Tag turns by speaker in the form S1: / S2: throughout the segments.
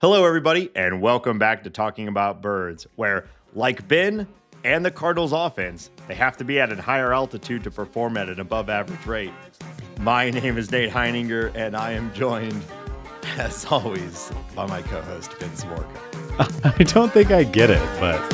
S1: Hello, everybody, and welcome back to Talking About Birds, where, like Ben and the Cardinals offense, they have to be at a higher altitude to perform at an above average rate. My name is Nate Heininger, and I am joined, as always, by my co-host, Ben Smorka.
S2: I don't think I get it, but...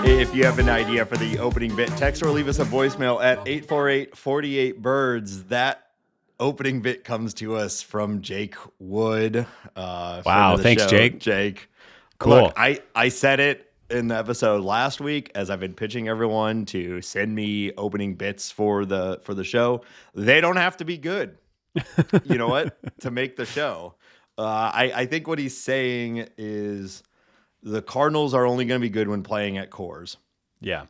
S1: If you have an idea for the opening bit, text or leave us a voicemail at 848-48-BIRDS. That opening bit comes to us from Jake Wood.
S2: Wow, thanks, show.
S1: Jake.
S2: Cool.
S1: Look, I said it in the episode last week as I've been pitching everyone to send me opening bits for the show. They don't have to be good. You know what? To make the show. I think what he's saying is the Cardinals are only going to be good when playing at Coors.
S2: Yeah.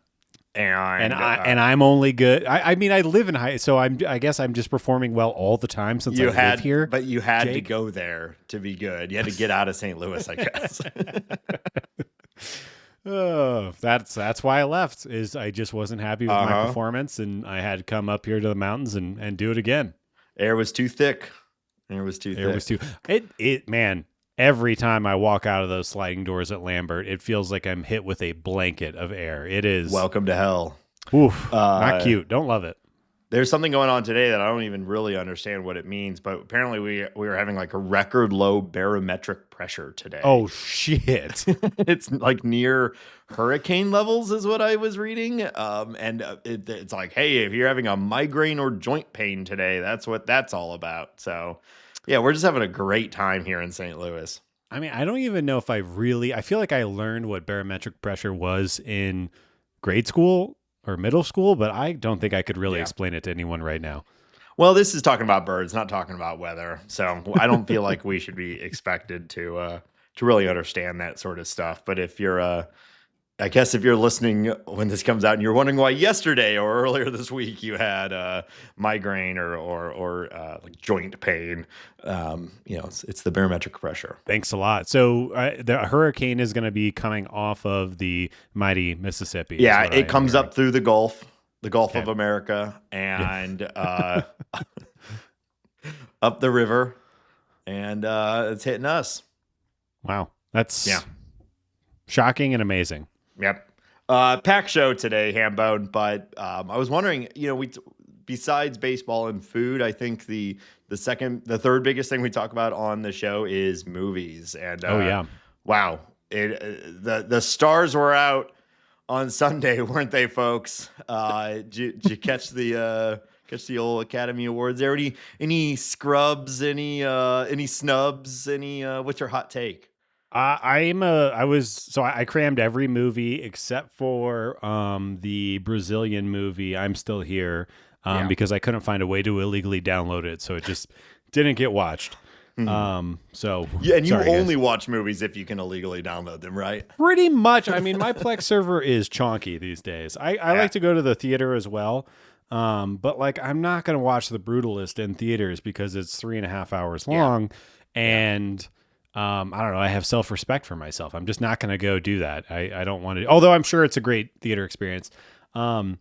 S1: And
S2: I'm only good. I mean, I live in high, so I guess I'm just performing well all the time since I live here.
S1: But you had to go there to be good. You had to get out of St. Louis, I guess.
S2: Oh, that's why I left. Is I just wasn't happy with my performance, and I had to come up here to the mountains and do it again.
S1: Air was too thick.
S2: Man. Every time I walk out of those sliding doors at Lambert, it feels like I'm hit with a blanket of air. It is
S1: welcome to hell.
S2: Oof, not cute. Don't love it.
S1: There's something going on today that I don't even really understand what it means, but apparently we were having like a record low barometric pressure today.
S2: Oh shit!
S1: It's like near hurricane levels, is what I was reading. It's like, hey, if you're having a migraine or joint pain today, that's what that's all about. So. Yeah, we're just having a great time here in St. Louis.
S2: I mean, I don't even know if I feel like I learned what barometric pressure was in grade school or middle school, but I don't think I could really explain it to anyone right now.
S1: Well, this is talking about birds, not talking about weather. So I don't feel like we should be expected to really understand that sort of stuff. But if you're I guess if you're listening when this comes out and you're wondering why yesterday or earlier this week you had migraine or like joint pain, it's the barometric pressure.
S2: Thanks a lot. So the hurricane is going to be coming off of the mighty Mississippi.
S1: Yeah, it comes up through the Gulf of America, and up the river, and it's hitting us.
S2: Wow, that's shocking and amazing.
S1: Yep. Pack show today, Hambone, but I was wondering, besides baseball and food, I think the third biggest thing we talk about on the show is movies. And wow, the stars were out on Sunday, weren't they, folks? Did you catch the old Academy Awards there? Any scrubs? Any snubs? What's your hot take?
S2: I crammed every movie except for the Brazilian movie I'm Still Here because I couldn't find a way to illegally download it, so it just didn't get watched.
S1: And you only watch movies if you can illegally download them, right?
S2: Pretty much. I mean, my Plex server is chonky these days. I like to go to the theater as well, but like I'm not going to watch The Brutalist in theaters because it's 3.5 hours long, and I don't know. I have self-respect for myself. I'm just not going to go do that. I don't want to, although I'm sure it's a great theater experience. So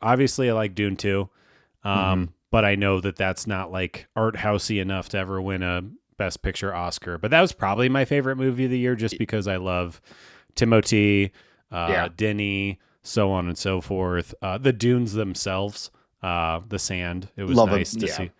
S2: obviously I like Dune 2. But I know that that's not like art housey enough to ever win a Best Picture Oscar, but that was probably my favorite movie of the year just because I love Timothée, Denis, so on and so forth. The dunes themselves, the sand, it was nice to see.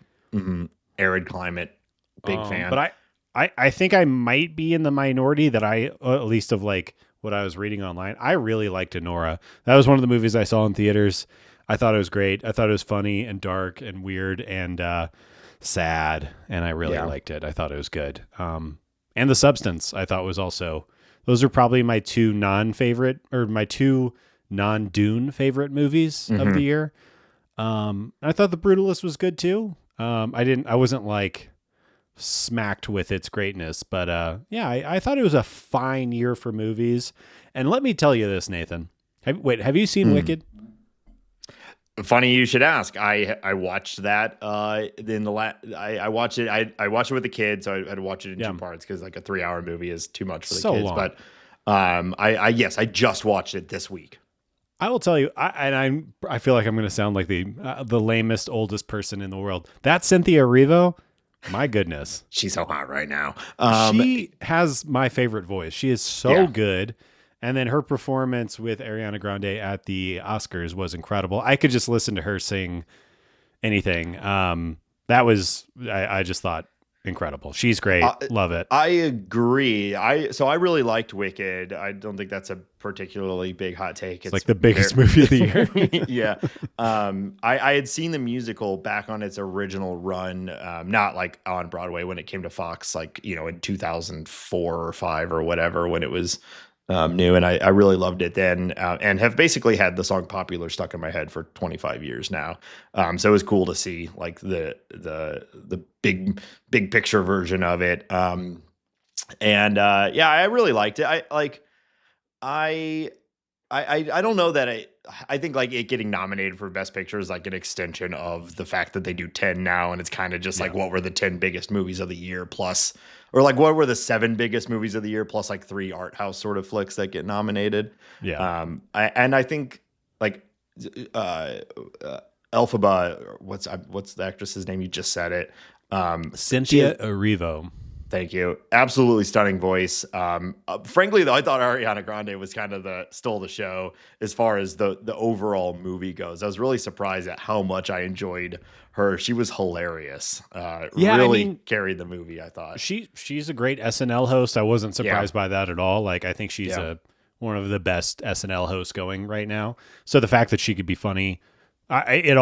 S1: Arid climate, big fan.
S2: But I think I might be in the minority that at least of like what I was reading online. I really liked Anora. That was one of the movies I saw in theaters. I thought it was great. I thought it was funny and dark and weird and sad, and I really liked it. I thought it was good. And The Substance, I thought was also. Those are probably my two non-Dune favorite movies of the year. I thought The Brutalist was good too. I wasn't like smacked with its greatness, but I thought it was a fine year for movies. And let me tell you this, Nathan, Have you seen Wicked?
S1: Funny you should ask. I watched that in the I watched it. I watched it with the kids, so I had to watch it in two parts because like a 3-hour movie is too much for the kids.
S2: Long.
S1: But I just watched it this week.
S2: I will tell you, I feel like I'm going to sound like the lamest, oldest person in the world. That Cynthia Erivo, my goodness,
S1: she's so hot right now.
S2: She has my favorite voice. She is so good. And then her performance with Ariana Grande at the Oscars was incredible. I could just listen to her sing anything. That was, I just thought, incredible. She's great. Love it.
S1: I agree. So I really liked Wicked. I don't think that's a particularly big hot take.
S2: It's like the biggest movie of the year.
S1: Yeah. I had seen the musical back on its original run, not like on Broadway when it came to Fox, like, in 2004 or 5 or whatever, when it was new, and I really loved it then, and have basically had the song "Popular" stuck in my head for 25 years now. So it was cool to see like the big picture version of it. And I really liked it. I don't know that I think like it getting nominated for Best Picture is like an extension of the fact that they do 10 now, and it's kind of just like what were the 10 biggest movies of the year plus. Or like, what were the 7 biggest movies of the year plus like 3 art house sort of flicks that get nominated?
S2: Yeah.
S1: I think like Elphaba, what's the actress's name? You just said it.
S2: Cynthia Erivo.
S1: Thank you. Absolutely stunning voice. Frankly, though, I thought Ariana Grande was kind of stole the show as far as the overall movie goes. I was really surprised at how much I enjoyed her. She was hilarious. Really carried the movie, I thought.
S2: She's a great SNL host. I wasn't surprised by that at all. Like, I think she's one of the best SNL hosts going right now. So the fact that she could be funny, I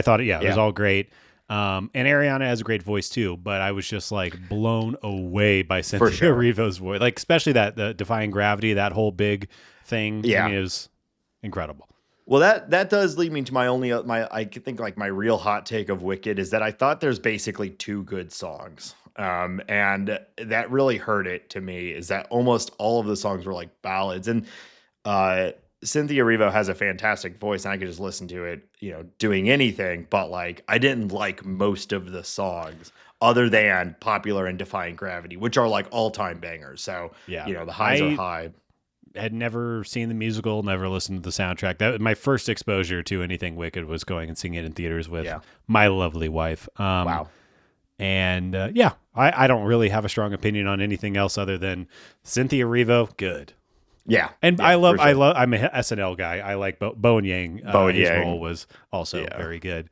S2: thought it was all great. And Ariana has a great voice too, but I was just like blown away by Cynthia Erivo's voice, like especially the Defying Gravity, that whole big thing.
S1: Yeah,
S2: I mean, it was incredible.
S1: Well, that does lead me to I think like my real hot take of Wicked is that I thought there's basically 2 good songs, and that really hurt it to me. Is that almost all of the songs were like ballads, and Cynthia Erivo has a fantastic voice, and I could just listen to it, doing anything. But like, I didn't like most of the songs, other than Popular and Defying Gravity, which are like all-time bangers. So the highs are high.
S2: Had never seen the musical, never listened to the soundtrack. That was my first exposure to anything Wicked, was going and seeing it in theaters with my lovely wife.
S1: Wow.
S2: And I don't really have a strong opinion on anything else other than Cynthia Erivo, good.
S1: Yeah,
S2: and I'm an SNL guy. I like Bowen Yang. His role was also very good.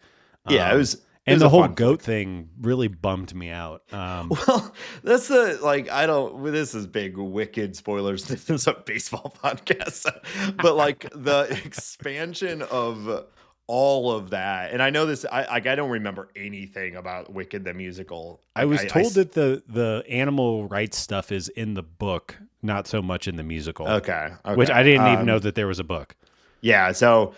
S1: It was.
S2: And the whole goat thing really bummed me out.
S1: Well, that's this is big Wicked spoilers. This is a baseball podcast, but like the expansion of all of that, and I know this. I don't remember anything about Wicked the musical.
S2: I was told that the animal rights stuff is in the book, not so much in the musical.
S1: Okay.
S2: Which I didn't even know that there was a book.
S1: Yeah. So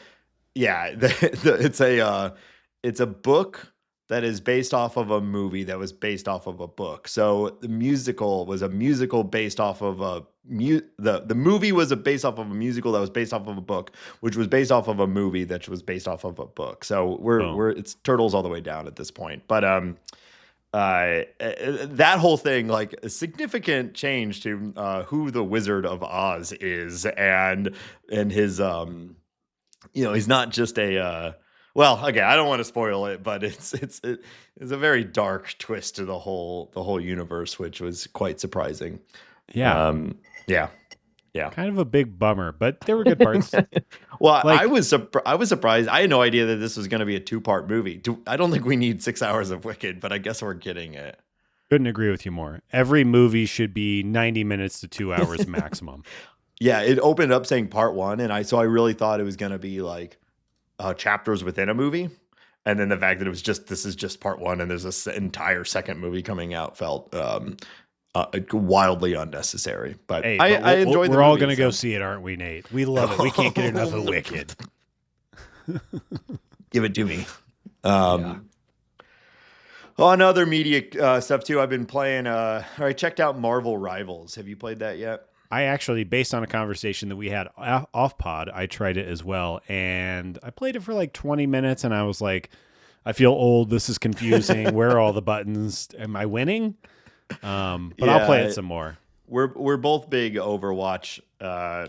S1: it's a book that is based off of a movie that was based off of a book. So the musical was a musical based off of the movie was based off of a musical that was based off of a book, which was based off of a movie that was based off of a book. So it's turtles all the way down at this point. But that whole thing, like a significant change to who the Wizard of Oz is, and his he's not just a well, okay, I don't want to spoil it, but it's a very dark twist to the whole universe, which was quite surprising.
S2: Yeah. Kind of a big bummer, but there were good parts.
S1: Well, I was surprised. I had no idea that this was going to be a 2-part movie. I don't think we need 6 hours of Wicked, but I guess we're getting it.
S2: Couldn't agree with you more. Every movie should be 90 minutes to 2 hours maximum.
S1: Yeah, it opened up saying part 1, and I really thought it was going to be like chapters within a movie, and then the fact that it was this is just part 1 and there's this entire second movie coming out felt wildly unnecessary. But
S2: hey,
S1: I enjoyed.
S2: We're all going to go see it, aren't we, Nate? We love it. We can't get enough of Wicked.
S1: Give it to me. On other media stuff too, I've been playing. I checked out Marvel Rivals. Have you played that yet?
S2: I actually, based on a conversation that we had off pod, I tried it as well, and I played it for like 20 minutes, and I was like, I feel old. This is confusing. Where are all the buttons? Am I winning? But I'll play it
S1: Yeah,
S2: some more.
S1: we're both big Overwatch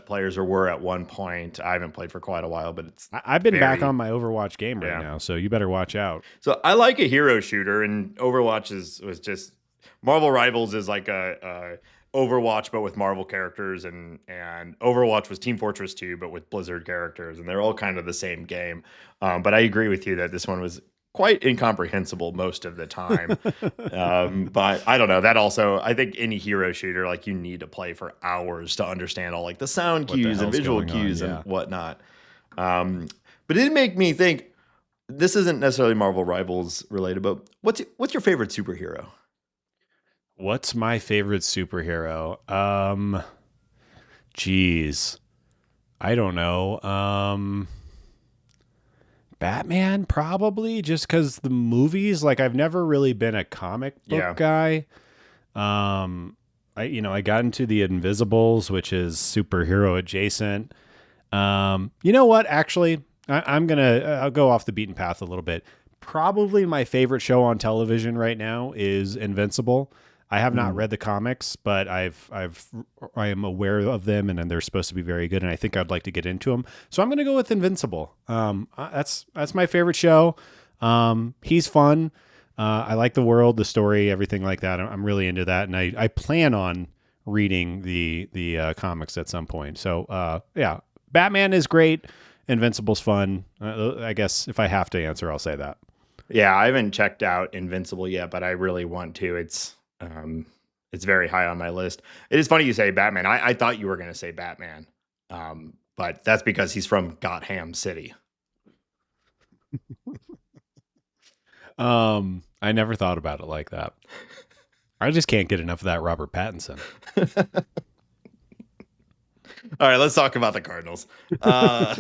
S1: players, or were at one point. I haven't played for quite a while, but it's
S2: I've been back
S1: very
S2: on my Overwatch game right
S1: yeah.
S2: now, so you better watch out.
S1: So I like a hero shooter, and Overwatch was just Marvel Rivals is like a Overwatch but with Marvel characters, and Overwatch was Team Fortress 2 but with Blizzard characters, and they're all kind of the same game. But I agree with you that this one was quite incomprehensible most of the time. But I don't know. That also, I think any hero shooter, like you need to play for hours to understand all like the sound
S2: What the
S1: cues and
S2: hell's
S1: visual
S2: going on?
S1: cues and
S2: Yeah.
S1: whatnot. But it did make me think. This isn't necessarily Marvel Rivals related, but what's your favorite superhero?
S2: What's my favorite superhero? Geez, I don't know. Batman probably, just because the movies. Like I've never really been a comic book
S1: Yeah,
S2: guy. I got into the Invisibles, which is superhero adjacent. You know what? Actually, I'll go off the beaten path a little bit. Probably my favorite show on television right now is Invincible. I have not
S1: mm.
S2: read the comics, but I am aware of them, and they're supposed to be very good. And I think I'd like to get into them. So I'm going to go with Invincible. That's my favorite show. He's fun. I like the world, the story, everything like that. I'm really into that, and I plan on reading the comics at some point. So yeah, Batman is great. Invincible's fun. I guess if I have to answer, I'll say that.
S1: Yeah. I haven't checked out Invincible yet, but I really want to. It's very high on my list. It is funny you say Batman. I thought you were going to say Batman, but that's because he's from GotHam City.
S2: I never thought about it like that. I just can't get enough of that Robert Pattinson.
S1: All right, let's talk about the Cardinals. Uh,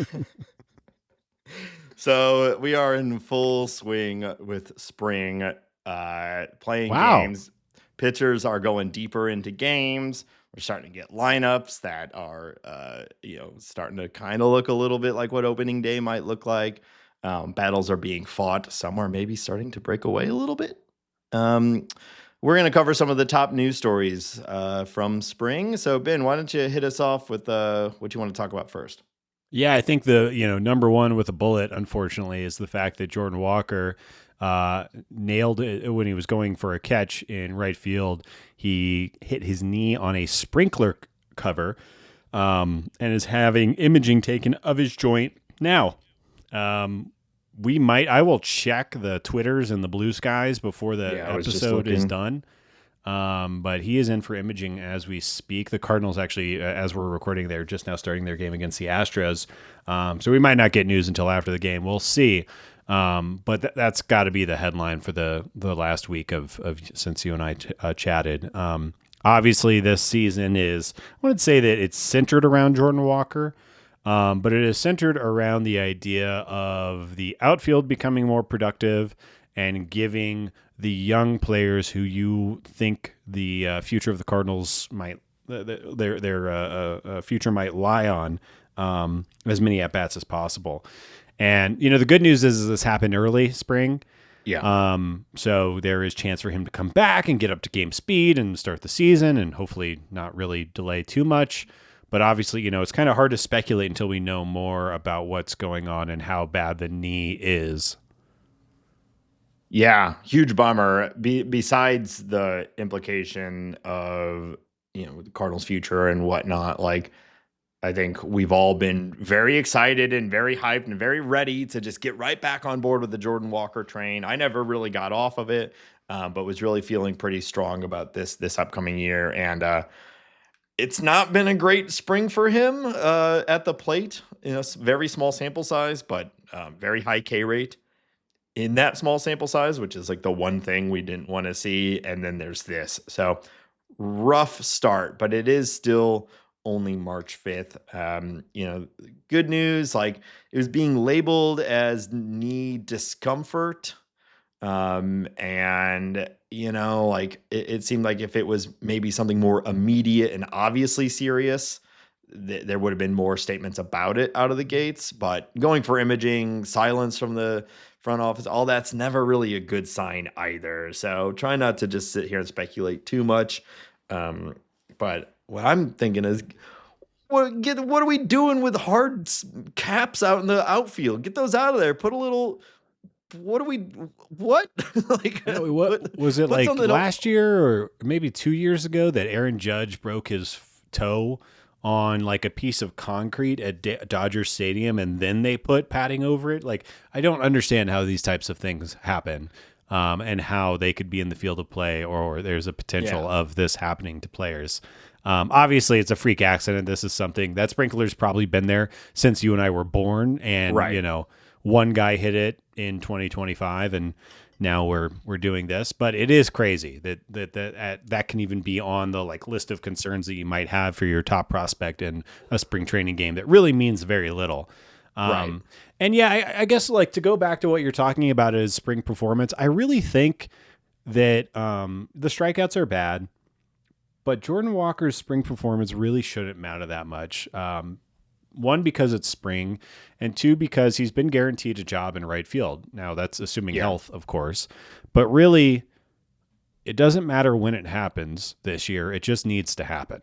S1: so we are in full swing with spring, playing
S2: Wow.
S1: games. Pitchers are going deeper into games. We're starting to get lineups that are, starting to kind of look a little bit like what opening day might look like. Battles are being fought. Some are maybe starting to break away a little bit. Um, we're going to cover some of the top news stories from spring. So, Ben, why don't you hit us off with what you want to talk about first?
S2: Yeah, I think the number one with a bullet, unfortunately, is the fact that Jordan Walker nailed it when he was going for a catch in right field. He hit his knee on a sprinkler cover, and is having imaging taken of his joint now. I will check the Twitters and the blue skies before the
S1: Yeah, I was just
S2: episode is
S1: looking.
S2: done. But he is in for imaging as we speak. The Cardinals actually, as we're recording, they're just now starting their game against the Astros. So we might not get news until after the game. We'll see. But that's got to be the headline for the last week of since you and I chatted. Obviously, this season I would say that it's centered around Jordan Walker. But it is centered around the idea of the outfield becoming more productive and giving the young players who you think the future of the Cardinals their future might lie on as many at bats as possible. And the good news is this happened early spring.
S1: Yeah.
S2: So there is chance for him to come back and get up to game speed and start the season and hopefully not really delay too much. But obviously, it's kind of hard to speculate until we know more about what's going on and how bad the knee is.
S1: Yeah, huge bummer. Besides the implication of the Cardinals' future and whatnot, like I think we've all been very excited and very hyped and very ready to just get right back on board with the Jordan Walker train. I never really got off of it, but was really feeling pretty strong about this upcoming year. And it's not been a great spring for him at the plate. Very small sample size, but very high K rate in that small sample size, which is like the one thing we didn't want to see. And then there's this. So rough start, but it is still only March 5th. Good news, like it was being labeled as knee discomfort. And like it seemed like if it was maybe something more immediate and obviously serious, there would have been more statements about it out of the gates. But going for imaging, silence from the front office, all that's never really a good sign either. So try not to just sit here and speculate too much. Um, but what I'm thinking is, what are we doing with caps out in the outfield? Get those out of there. Put a little. What are we? What like?
S2: What was it
S1: Put
S2: like
S1: something up.
S2: last year or maybe 2 years ago that Aaron Judge broke his toe on like a piece of concrete at Dodger Stadium and then they put padding over it? Like, I don't understand how these types of things happen, and how they could be in the field of play or there's a potential
S1: Yeah.
S2: of this happening to players. Obviously, it's a freak accident. This is something that sprinkler's probably been there since you and I were born, and
S1: Right.
S2: one guy hit it in 2025, and now we're doing this. But it is crazy that can even be on the like list of concerns that you might have for your top prospect in a spring training game that really means very little.
S1: Right.
S2: And yeah, I guess like to go back to what you're talking about as spring performance, I really think that the strikeouts are bad, but Jordan Walker's spring performance really shouldn't matter that much. One, because it's spring, and two, because he's been guaranteed a job in right field. Now, that's assuming
S1: Yeah.
S2: health, of course, but really, it doesn't matter when it happens this year. It just needs to happen.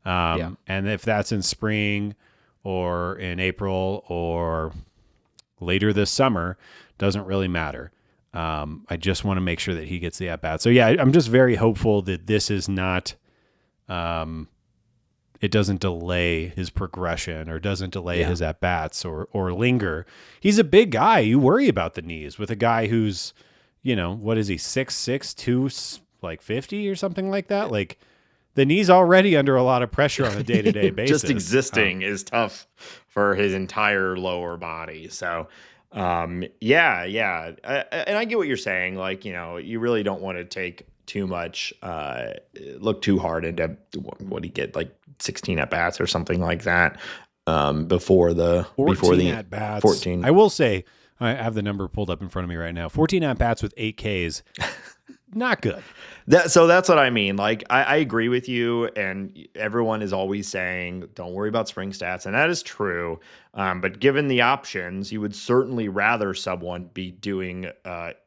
S1: Yeah.
S2: And if that's in spring or in April or later this summer, doesn't really matter. I just want to make sure that he gets the at bat. So yeah, I'm just very hopeful that this is not. It doesn't delay his progression or doesn't delay his at bats or linger. He's a big guy. You worry about the knees with a guy who's, what is he, 6'6", 2, like 50 or something like that? Like the knee's already under a lot of pressure on a day-to-day basis.
S1: Just existing is tough for his entire lower body. So, yeah. And I get what you're saying. Like, you really don't want to take too much, look too hard into what he get, like 16 at bats or something like that. Before the
S2: 14 at bats.
S1: 14.
S2: I will say, I have the number pulled up in front of me right now. 14 at bats with 8 Ks. Not good.
S1: So that's what I mean. Like, I agree with you, and everyone is always saying, don't worry about spring stats, and that is true. But given the options, you would certainly rather someone be doing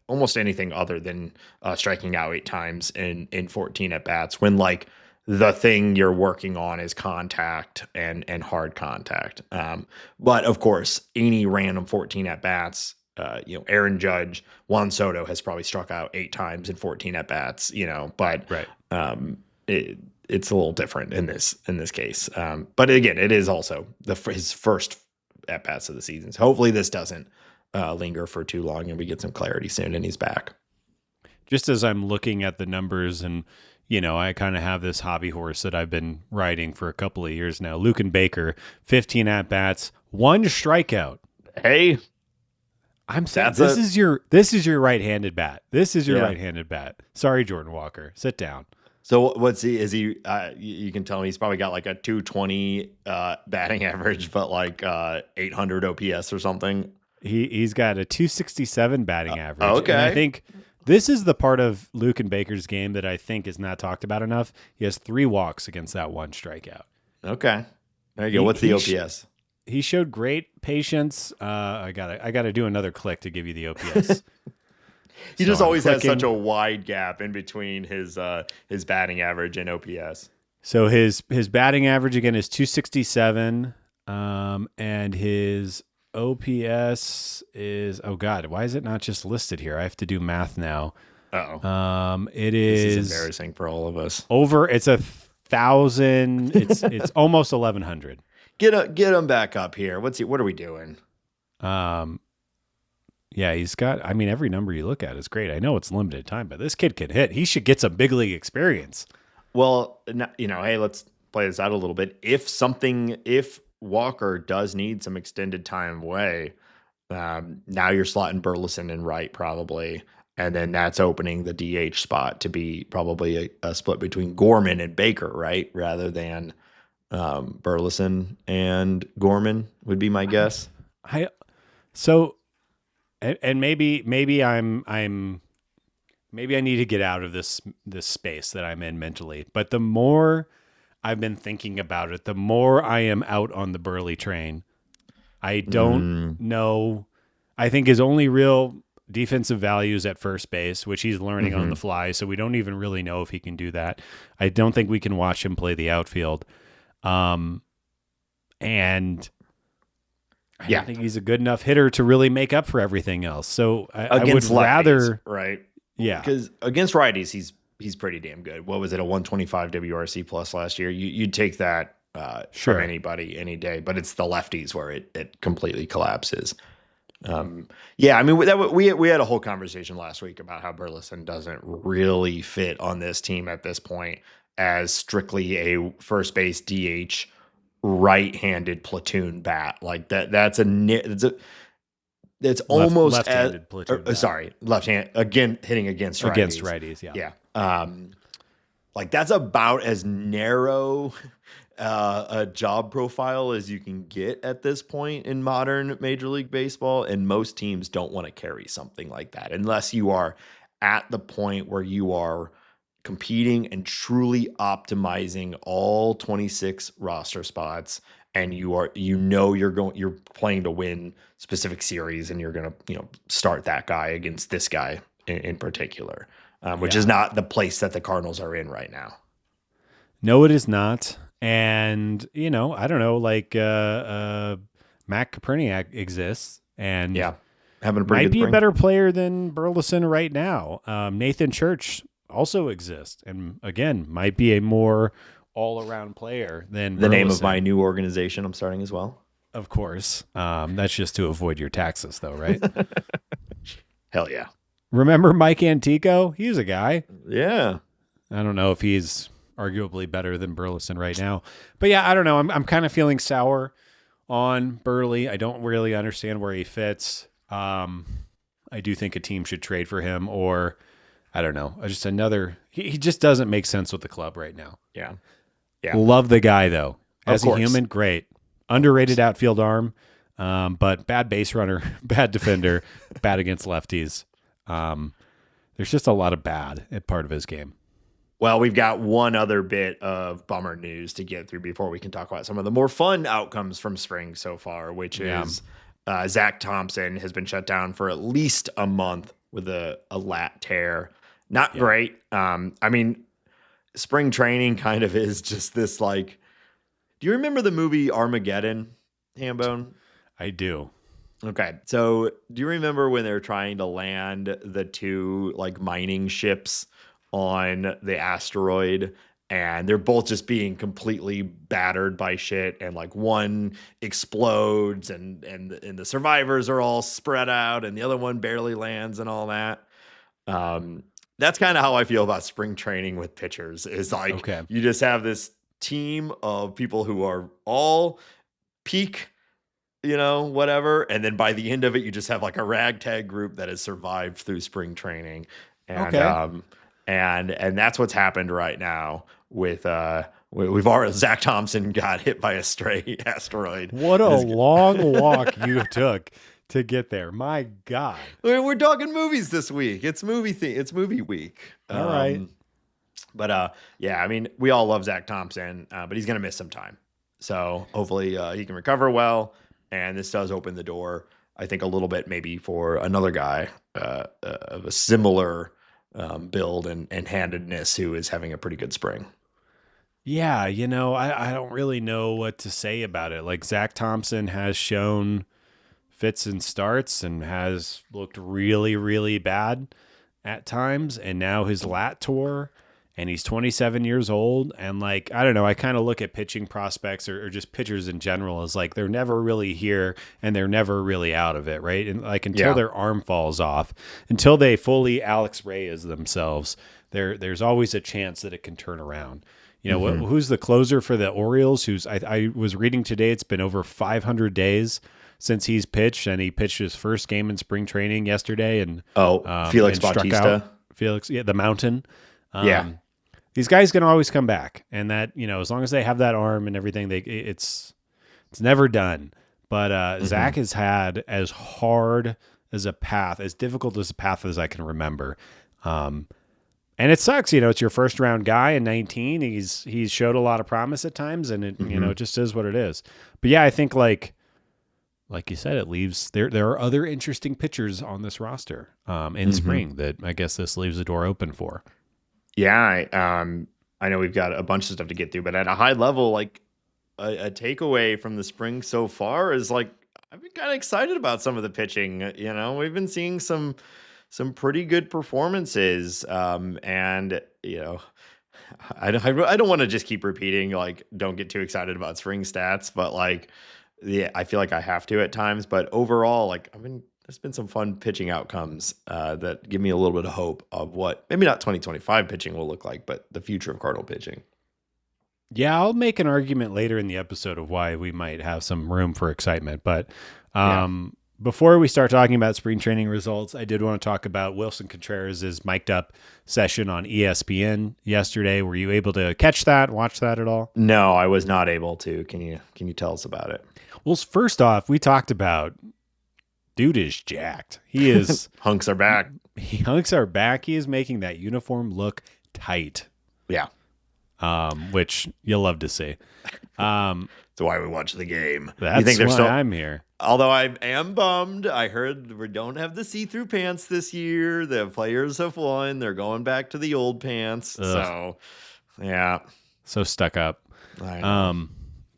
S1: almost anything other than striking out 8 times in 14 at bats when like the thing you're working on is contact and hard contact. But of course, any random 14 at bats. Aaron Judge, Juan Soto has probably struck out 8 times in 14 at bats. But
S2: Right.
S1: It's a little different in this case. But again, it is also his first at bats of the season. So hopefully this doesn't linger for too long, and we get some clarity soon, and he's back.
S2: Just as I'm looking at the numbers, and I kind of have this hobby horse that I've been riding for a couple of years now. Luke and Baker, 15 at bats, 1 strikeout.
S1: Hey.
S2: I'm saying this is your right-handed bat. This is your right-handed bat. Sorry, Jordan Walker. Sit down.
S1: So what's he? Is he? You can tell me he's probably got like a 220 batting average, but like 800 OPS or something.
S2: He's got a 267 batting average.
S1: Okay.
S2: And I think this is the part of Luke and Baker's game that I think is not talked about enough. He has 3 walks against that 1 strikeout.
S1: Okay. There you go. What's the OPS?
S2: He showed great patience. I gotta do another click to give you the OPS.
S1: He just always has such a wide gap in between his batting average and OPS.
S2: So his batting average again is 267, and his OPS is, oh God, why is it not just listed here? I have to do math now.
S1: Uh-oh.
S2: It
S1: This
S2: is
S1: embarrassing for all of us.
S2: It's 1,000. It's almost 1,100.
S1: Get him back up here. What are we doing?
S2: Yeah, he's got, every number you look at is great. I know it's limited time, but this kid can hit. He should get some big league experience.
S1: Well, hey, let's play this out a little bit. If Walker does need some extended time away, now you're slotting Burleson in right probably, and then that's opening the DH spot to be probably a split between Gorman and Baker, right? Rather than Burleson and Gorman would be my guess.
S2: And maybe I'm maybe I need to get out of this space that I'm in mentally. But the more I've been thinking about it, the more I am out on the Burley train. I don't know. I think his only real defensive value is at first base, which he's learning on the fly. So we don't even really know if he can do that. I don't think we can watch him play the outfield. And I don't think he's a good enough hitter to really make up for everything else. So I would rather,
S1: right?
S2: Yeah,
S1: because against righties, he's pretty damn good. What was it, a 125 WRC plus last year? You'd take that from anybody any day, but it's the lefties where it completely collapses. Yeah, I mean, we had a whole conversation last week about how Burleson doesn't really fit on this team at this point as strictly a first base DH right-handed platoon bat. Like it's almost
S2: left-handed platoon bat.
S1: Sorry, left hand again, hitting against
S2: righties.
S1: Yeah. Like that's about as narrow a job profile as you can get at this point in modern Major League Baseball, and most teams don't want to carry something like that unless you are at the point where you are competing and truly optimizing all 26 roster spots, and you're playing to win specific series, and you're going to start that guy against this guy in particular, which is not the place that the Cardinals are in right now.
S2: No, it is not. And, I don't know, like Matt Koperniak exists, and
S1: having a pretty
S2: might
S1: good
S2: be a better player than Burleson right now. Nathan Church also exists, and again, might be a more all-around player than
S1: the
S2: Burleson.
S1: Name of my new organization I'm starting as well.
S2: Of course. That's just to avoid your taxes, though, right?
S1: Hell yeah.
S2: Remember Mike Antico? He was a guy.
S1: Yeah.
S2: I don't know if he's arguably better than Burleson right now. But yeah, I don't know. I'm kind of feeling sour on Burley. I don't really understand where he fits. I do think a team should trade for him, or I don't know. He just doesn't make sense with the club right now.
S1: Yeah.
S2: Love the guy though. As a human, great. Underrated outfield arm, but bad base runner, bad defender, bad against lefties. There's just a lot of bad at part of his game.
S1: Well, we've got one other bit of bummer news to get through before we can talk about some of the more fun outcomes from spring so far, which is Zack Thompson has been shut down for at least a month with a lat tear. Not great. I mean, spring training kind of is just this like, do you remember the movie Armageddon, Hambone?
S2: I do.
S1: Okay. So do you remember when they're trying to land the two like mining ships on the asteroid, and they're both just being completely battered by shit, and like one explodes and the survivors are all spread out and the other one barely lands and all that. That's kind of how I feel about spring training with pitchers, is like, you just have this team of people who are all peak, whatever. And then by the end of it, you just have like a ragtag group that has survived through spring training. And, and that's what's happened right now with we've already, Zack Thompson got hit by a stray asteroid.
S2: What a long walk you took to get there. My God.
S1: We're talking movies this week. It's it's movie week.
S2: All right.
S1: But I mean, we all love Zack Thompson, but he's going to miss some time. So hopefully he can recover well. And this does open the door, I think, a little bit maybe for another guy of a similar build and handedness who is having a pretty good spring.
S2: Yeah, I don't really know what to say about it. Like, Zack Thompson has shown fits and starts and has looked really, really bad at times. And now his lat tore, and he's 27 years old. And like, I don't know, I kind of look at pitching prospects or just pitchers in general as like, they're never really here and they're never really out of it. Right. And like, until their arm falls off, until they fully Alex Reyes themselves, there's always a chance that it can turn around. Who's the closer for the Orioles? I was reading today, it's been over 500 days since he's pitched, and he pitched his first game in spring training yesterday. And
S1: Felix Bautista.
S2: Felix, the Mountain. These guys can always come back, and that, as long as they have that arm and everything, it's never done. But Zach has had as hard as a path, as difficult as a path as I can remember. And it sucks, it's your first round guy in 19. He's showed a lot of promise at times, and it it just is what it is. But yeah, I think like you said, it leaves there are other interesting pitchers on this roster in spring that I guess this leaves the door open for.
S1: Yeah, I know we've got a bunch of stuff to get through, but at a high level, like a takeaway from the spring so far is like I've been kind of excited about some of the pitching. We've been seeing some pretty good performances, and I don't want to just keep repeating like don't get too excited about spring stats, but like yeah, I feel like I have to at times. But overall, like there's been some fun pitching outcomes that give me a little bit of hope of what maybe not 2025 pitching will look like, but the future of Cardinal pitching.
S2: Yeah, I'll make an argument later in the episode of why we might have some room for excitement. But before we start talking about spring training results, I did want to talk about Wilson Contreras' mic'd up session on ESPN yesterday. Were you able to catch that, watch that at all?
S1: No, I was not able to. Can you tell us about it?
S2: Well, first off, we talked about dude is jacked. He is
S1: hunks are back.
S2: Hunks are back. He is making that uniform look tight.
S1: Yeah.
S2: Which you'll love to see.
S1: That's why we watch the game.
S2: That's why I'm here.
S1: Although I am bummed. I heard we don't have the see-through pants this year. The players have won. They're going back to the old pants. Ugh. So, yeah.
S2: So stuck up.
S1: I know.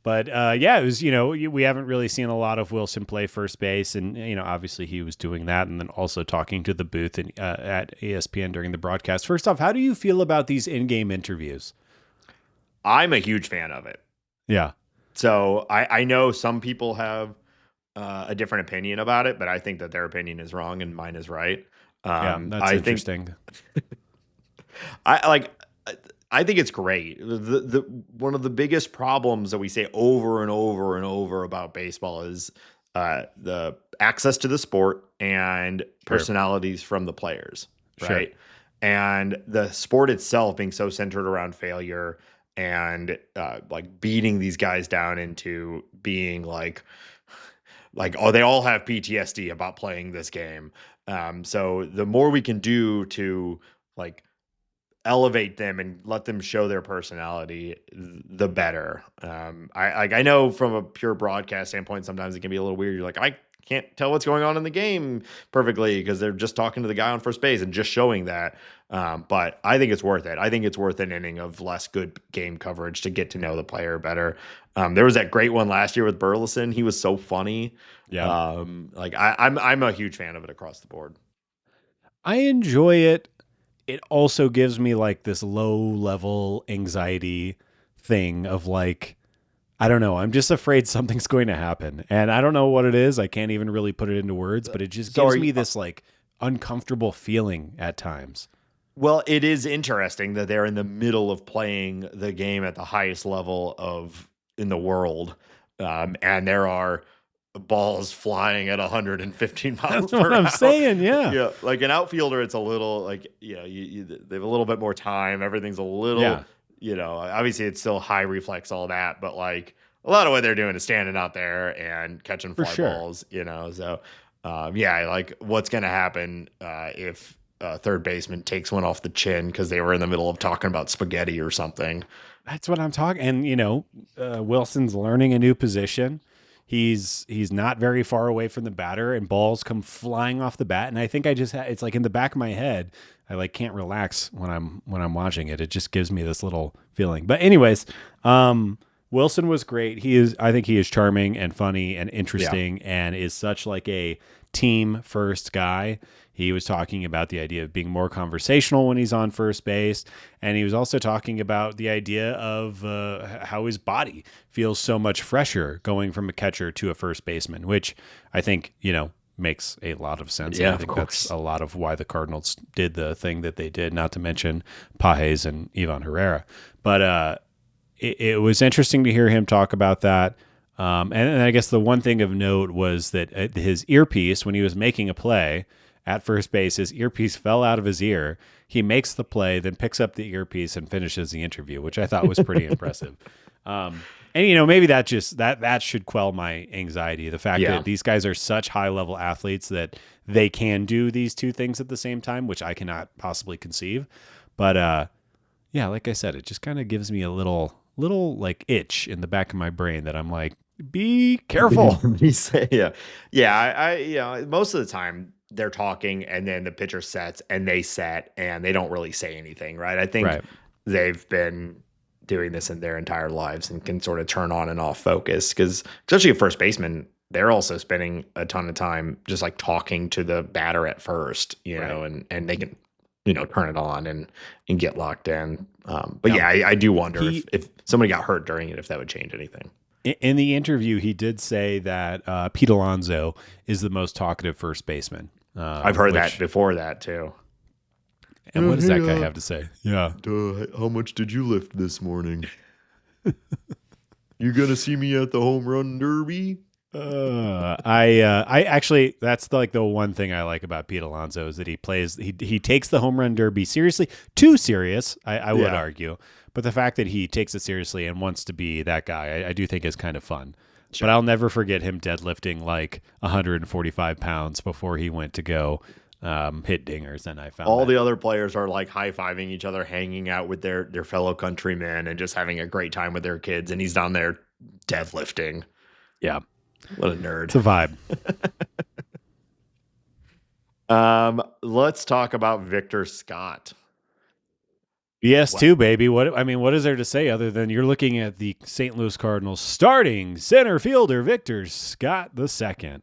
S2: But yeah, it was, we haven't really seen a lot of Wilson play first base. And, obviously he was doing that and then also talking to the booth at ESPN during the broadcast. First off, how do you feel about these in-game interviews?
S1: I'm a huge fan of it.
S2: Yeah.
S1: So I know some people have a different opinion about it, but I think that their opinion is wrong and mine is right.
S2: That's interesting.
S1: I think it's great. The one of the biggest problems that we say over and over and over about baseball is the access to the sport and personalities from the players, right? Sure. And the sport itself being so centered around failure and like beating these guys down into being like oh, they all have PTSD about playing this game. So the more we can do to like elevate them and let them show their personality, the better. I know from a pure broadcast standpoint, sometimes it can be a little weird. You're like, I can't tell what's going on in the game perfectly because they're just talking to the guy on first base and just showing that. But I think it's worth it. I think it's worth an inning of less good game coverage to get to know the player better. There was that great one last year with Burleson. He was so funny.
S2: Yeah.
S1: I'm a huge fan of it across the board.
S2: I enjoy it. It also gives me like this low level anxiety thing of like, I don't know. I'm just afraid something's going to happen and I don't know what it is. I can't even really put it into words, but it just gives me this like uncomfortable feeling at times.
S1: Well, it is interesting that they're in the middle of playing the game at the highest level in the world. And there are balls flying at 115 miles
S2: That's
S1: per
S2: what I'm
S1: hour.
S2: saying. Yeah.
S1: Like an outfielder, it's a little like, they have a little bit more time. Everything's a little, obviously it's still high reflex, all that, but like a lot of what they're doing is standing out there and catching fly balls, so like what's going to happen if third baseman takes one off the chin because they were in the middle of talking about spaghetti or something.
S2: That's what I'm talking. And, Wilson's learning a new position. He's not very far away from the batter and balls come flying off the bat. And I think it's like in the back of my head. I like can't relax when I'm watching it. It just gives me this little feeling. But anyways, Wilson was great. I think he is charming and funny and interesting and is such like a team first guy. He was talking about the idea of being more conversational when he's on first base. And he was also talking about the idea of how his body feels so much fresher going from a catcher to a first baseman, which I think, makes a lot of sense.
S1: Yeah,
S2: and I think that's a lot of why the Cardinals did the thing that they did, not to mention Pages and Ivan Herrera. But it was interesting to hear him talk about that. And I guess the one thing of note was that his earpiece, when he was making a play at first base, his earpiece fell out of his ear. He makes the play, then picks up the earpiece and finishes the interview, which I thought was pretty impressive. And maybe that should quell my anxiety. The fact
S1: Yeah.
S2: that these guys are such high level athletes that they can do these two things at the same time, which I cannot possibly conceive. But yeah, like I said, it just kind of gives me a little like itch in the back of my brain that I'm like, be careful.
S1: Yeah. Yeah. Most of the time they're talking and then the pitcher sets and they set and they don't really say anything, right? I think
S2: Right.
S1: they've been doing this in their entire lives and can sort of turn on and off focus because, especially a first baseman, they're also spending a ton of time just like talking to the batter at first,
S2: Right.
S1: and they can, turn it on and get locked in. But
S2: Now,
S1: yeah, I do wonder
S2: he
S1: if somebody got hurt during it, if that would change anything.
S2: in the interview he did say that Pete Alonso is the most talkative first baseman.
S1: I've heard that before that too.
S2: And what does that guy have to say? Yeah.
S1: How much did you lift this morning? You gonna see me at the home run derby?
S2: I actually, that's the one thing I like about Pete Alonso is that he takes the home run derby seriously, too serious, I would argue, but the fact that he takes it seriously and wants to be that guy, I do think is kind of fun.
S1: Sure.
S2: But I'll never forget him deadlifting like 145 pounds before he went to go hit dingers, and I found
S1: all the other players are like high-fiving each other, hanging out with their fellow countrymen, and just having a great time with their kids. And he's down there deadlifting.
S2: Yeah,
S1: what a nerd!
S2: It's a vibe.
S1: Let's talk about Victor Scott.
S2: BS2, baby. What is there to say other than you're looking at the St. Louis Cardinals starting center fielder Victor Scott II?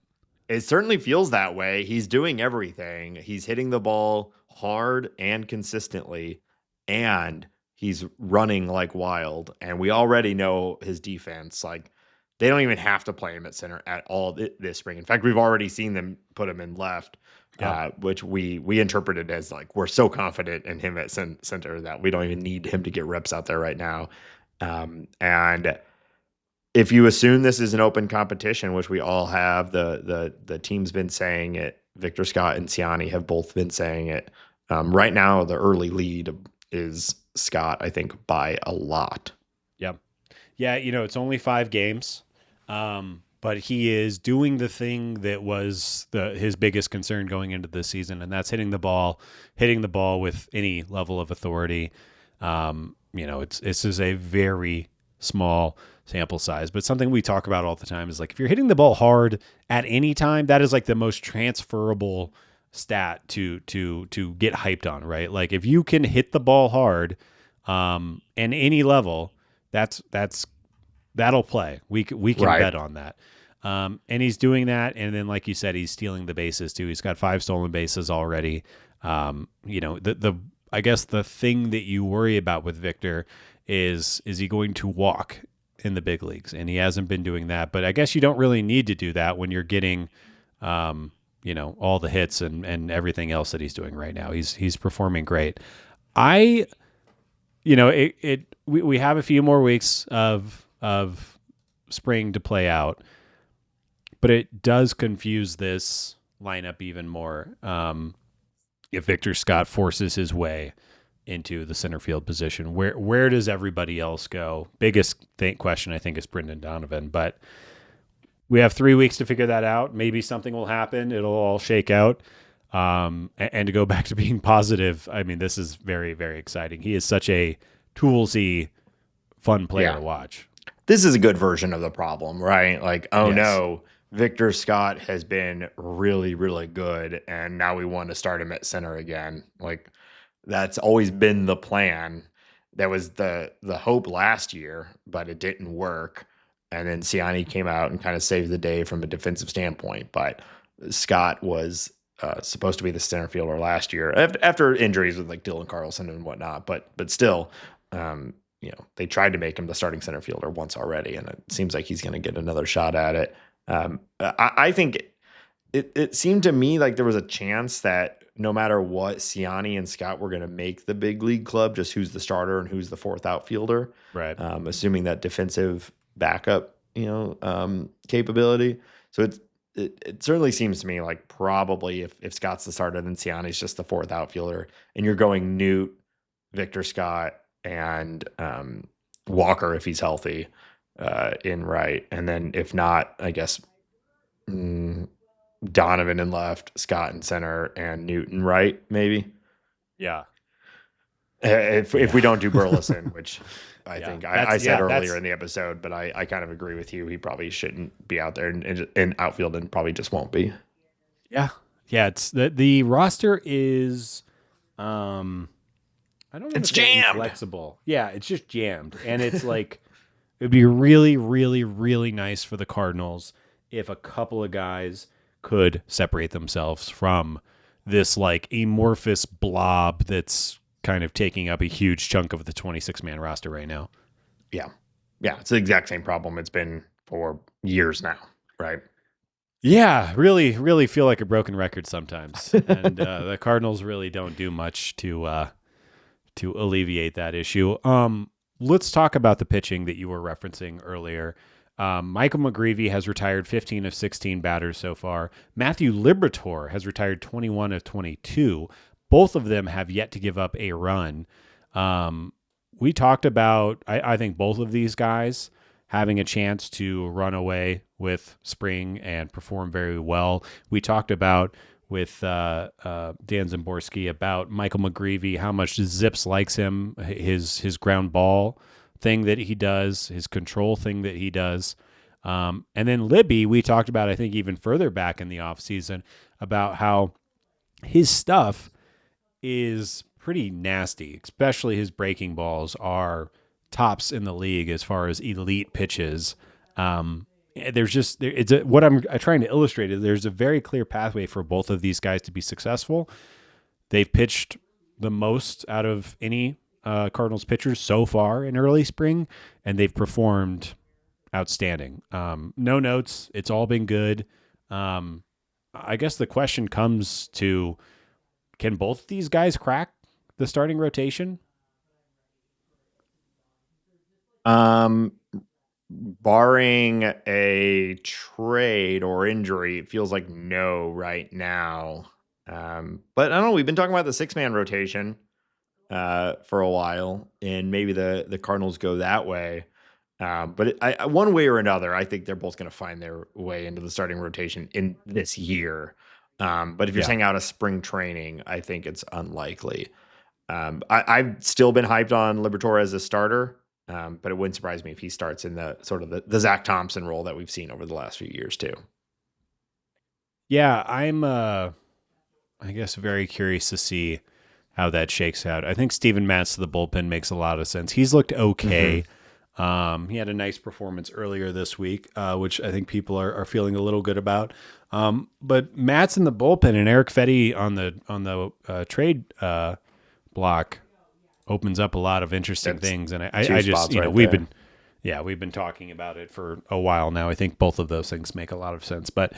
S1: It certainly feels that way. He's doing everything. He's hitting the ball hard and consistently, and he's running like wild. And we already know his defense. Like, they don't even have to play him at center at all this spring. In fact, we've already seen them put him in left, which we interpreted as like, we're so confident in him at center that we don't even need him to get reps out there right now. And if you assume this is an open competition, which we all have, the team's been saying it. Victor Scott and Ciani have both been saying it. Right now, the early lead is Scott, I think, by a lot.
S2: Yep. Yeah, it's only 5 games, but he is doing the thing that was his biggest concern going into this season, and that's hitting the ball with any level of authority. It's just a very small sample size, but something we talk about all the time is like, if you're hitting the ball hard at any time, that is like the most transferable stat to get hyped on, right? Like, if you can hit the ball hard and any level, that'll play. We can bet on that. And he's doing that, and then like you said, he's stealing the bases too. He's got 5 stolen bases already. I guess the thing that you worry about with Victor is he going to walk in the big leagues? And he hasn't been doing that, but I guess you don't really need to do that when you're getting, all the hits and everything else that he's doing right now. He's performing great. We have a few more weeks of spring to play out, but it does confuse this lineup even more. If Victor Scott forces his way into the center field position, where does everybody else go? Biggest question, I think, is Brendan Donovan, but we have 3 weeks to figure that out. Maybe something will happen. It'll all shake out. And to go back to being positive, I mean, this is very, very exciting. He is such a toolsy, fun player to watch.
S1: This is a good version of the problem, right? Like, no, Victor Scott has been really, really good, and now we want to start him at center again. Like, that's always been the plan. That was the hope last year, but it didn't work. And then Ciani came out and kind of saved the day from a defensive standpoint. But Scott was supposed to be the center fielder last year after injuries with like Dylan Carlson and whatnot. But still, they tried to make him the starting center fielder once already, and it seems like he's going to get another shot at it. I think it seemed to me like there was a chance that no matter what, Ciani and Scott were going to make the big league club, just who's the starter and who's the fourth outfielder.
S2: Right.
S1: Assuming that defensive backup, capability. So it certainly seems to me like probably if Scott's the starter, then Ciani's just the fourth outfielder, and you're going Newt, Victor Scott, and Walker if he's healthy. in right, and then if not, I guess mm, Donovan in left, Scott in center, and Newton right, maybe.
S2: Yeah.
S1: If we
S2: Yeah.
S1: don't do Burleson, which I
S2: Yeah.
S1: think I said earlier
S2: That's
S1: in the episode, but I kind of agree with you. He probably shouldn't be out there in outfield and probably just won't be.
S2: yeah. Yeah, it's the roster is um I don't want
S1: It's
S2: to say
S1: jammed.
S2: inflexible. Yeah, it's just jammed. And it's like it'd be really, really, really nice for the Cardinals if a couple of guys could separate themselves from this like amorphous blob that's kind of taking up a huge chunk of the 26-man roster right now.
S1: Yeah. Yeah. It's the exact same problem it's been for years now. Right.
S2: Yeah, really, really feel like a broken record sometimes, and the Cardinals really don't do much to alleviate that issue. Let's talk about the pitching that you were referencing earlier. Michael McGreevy has retired 15 of 16 batters so far. Matthew Liberatore has retired 21 of 22. Both of them have yet to give up a run. We talked about, I think, both of these guys having a chance to run away with spring and perform very well. We talked about with Dan Zimborski about Michael McGreevy, how much Zips likes him, his ground ball thing that he does, his control thing that he does. And then Libby, we talked about, I think, even further back in the offseason about how his stuff is pretty nasty, especially his breaking balls are tops in the league as far as elite pitches. There's just what I'm trying to illustrate is there's a very clear pathway for both of these guys to be successful. They've pitched the most out of any Cardinals pitchers so far in early spring, and they've performed outstanding. No notes. It's all been good. I guess the question comes to, can both these guys crack the starting rotation?
S1: Um, Barring a trade or injury, it feels like no right now. But I don't know. We've been talking about the 6-man rotation for a while, and maybe the Cardinals go that way. But one way or another, I think they're both going to find their way into the starting rotation in this year. But if you're saying out of spring training, I think it's unlikely. I've still been hyped on Liberatore as a starter, but it wouldn't surprise me if he starts in the sort of the Zack Thompson role that we've seen over the last few years too.
S2: Yeah, I'm I guess very curious to see how that shakes out. I think Steven Matz to the bullpen makes a lot of sense. He's looked okay. He had a nice performance earlier this week, which I think people are feeling a little good about. But Matz in the bullpen and Eric Fetty on the trade block opens up a lot of interesting things. And I just, we've been talking about it for a while now. I think both of those things make a lot of sense, but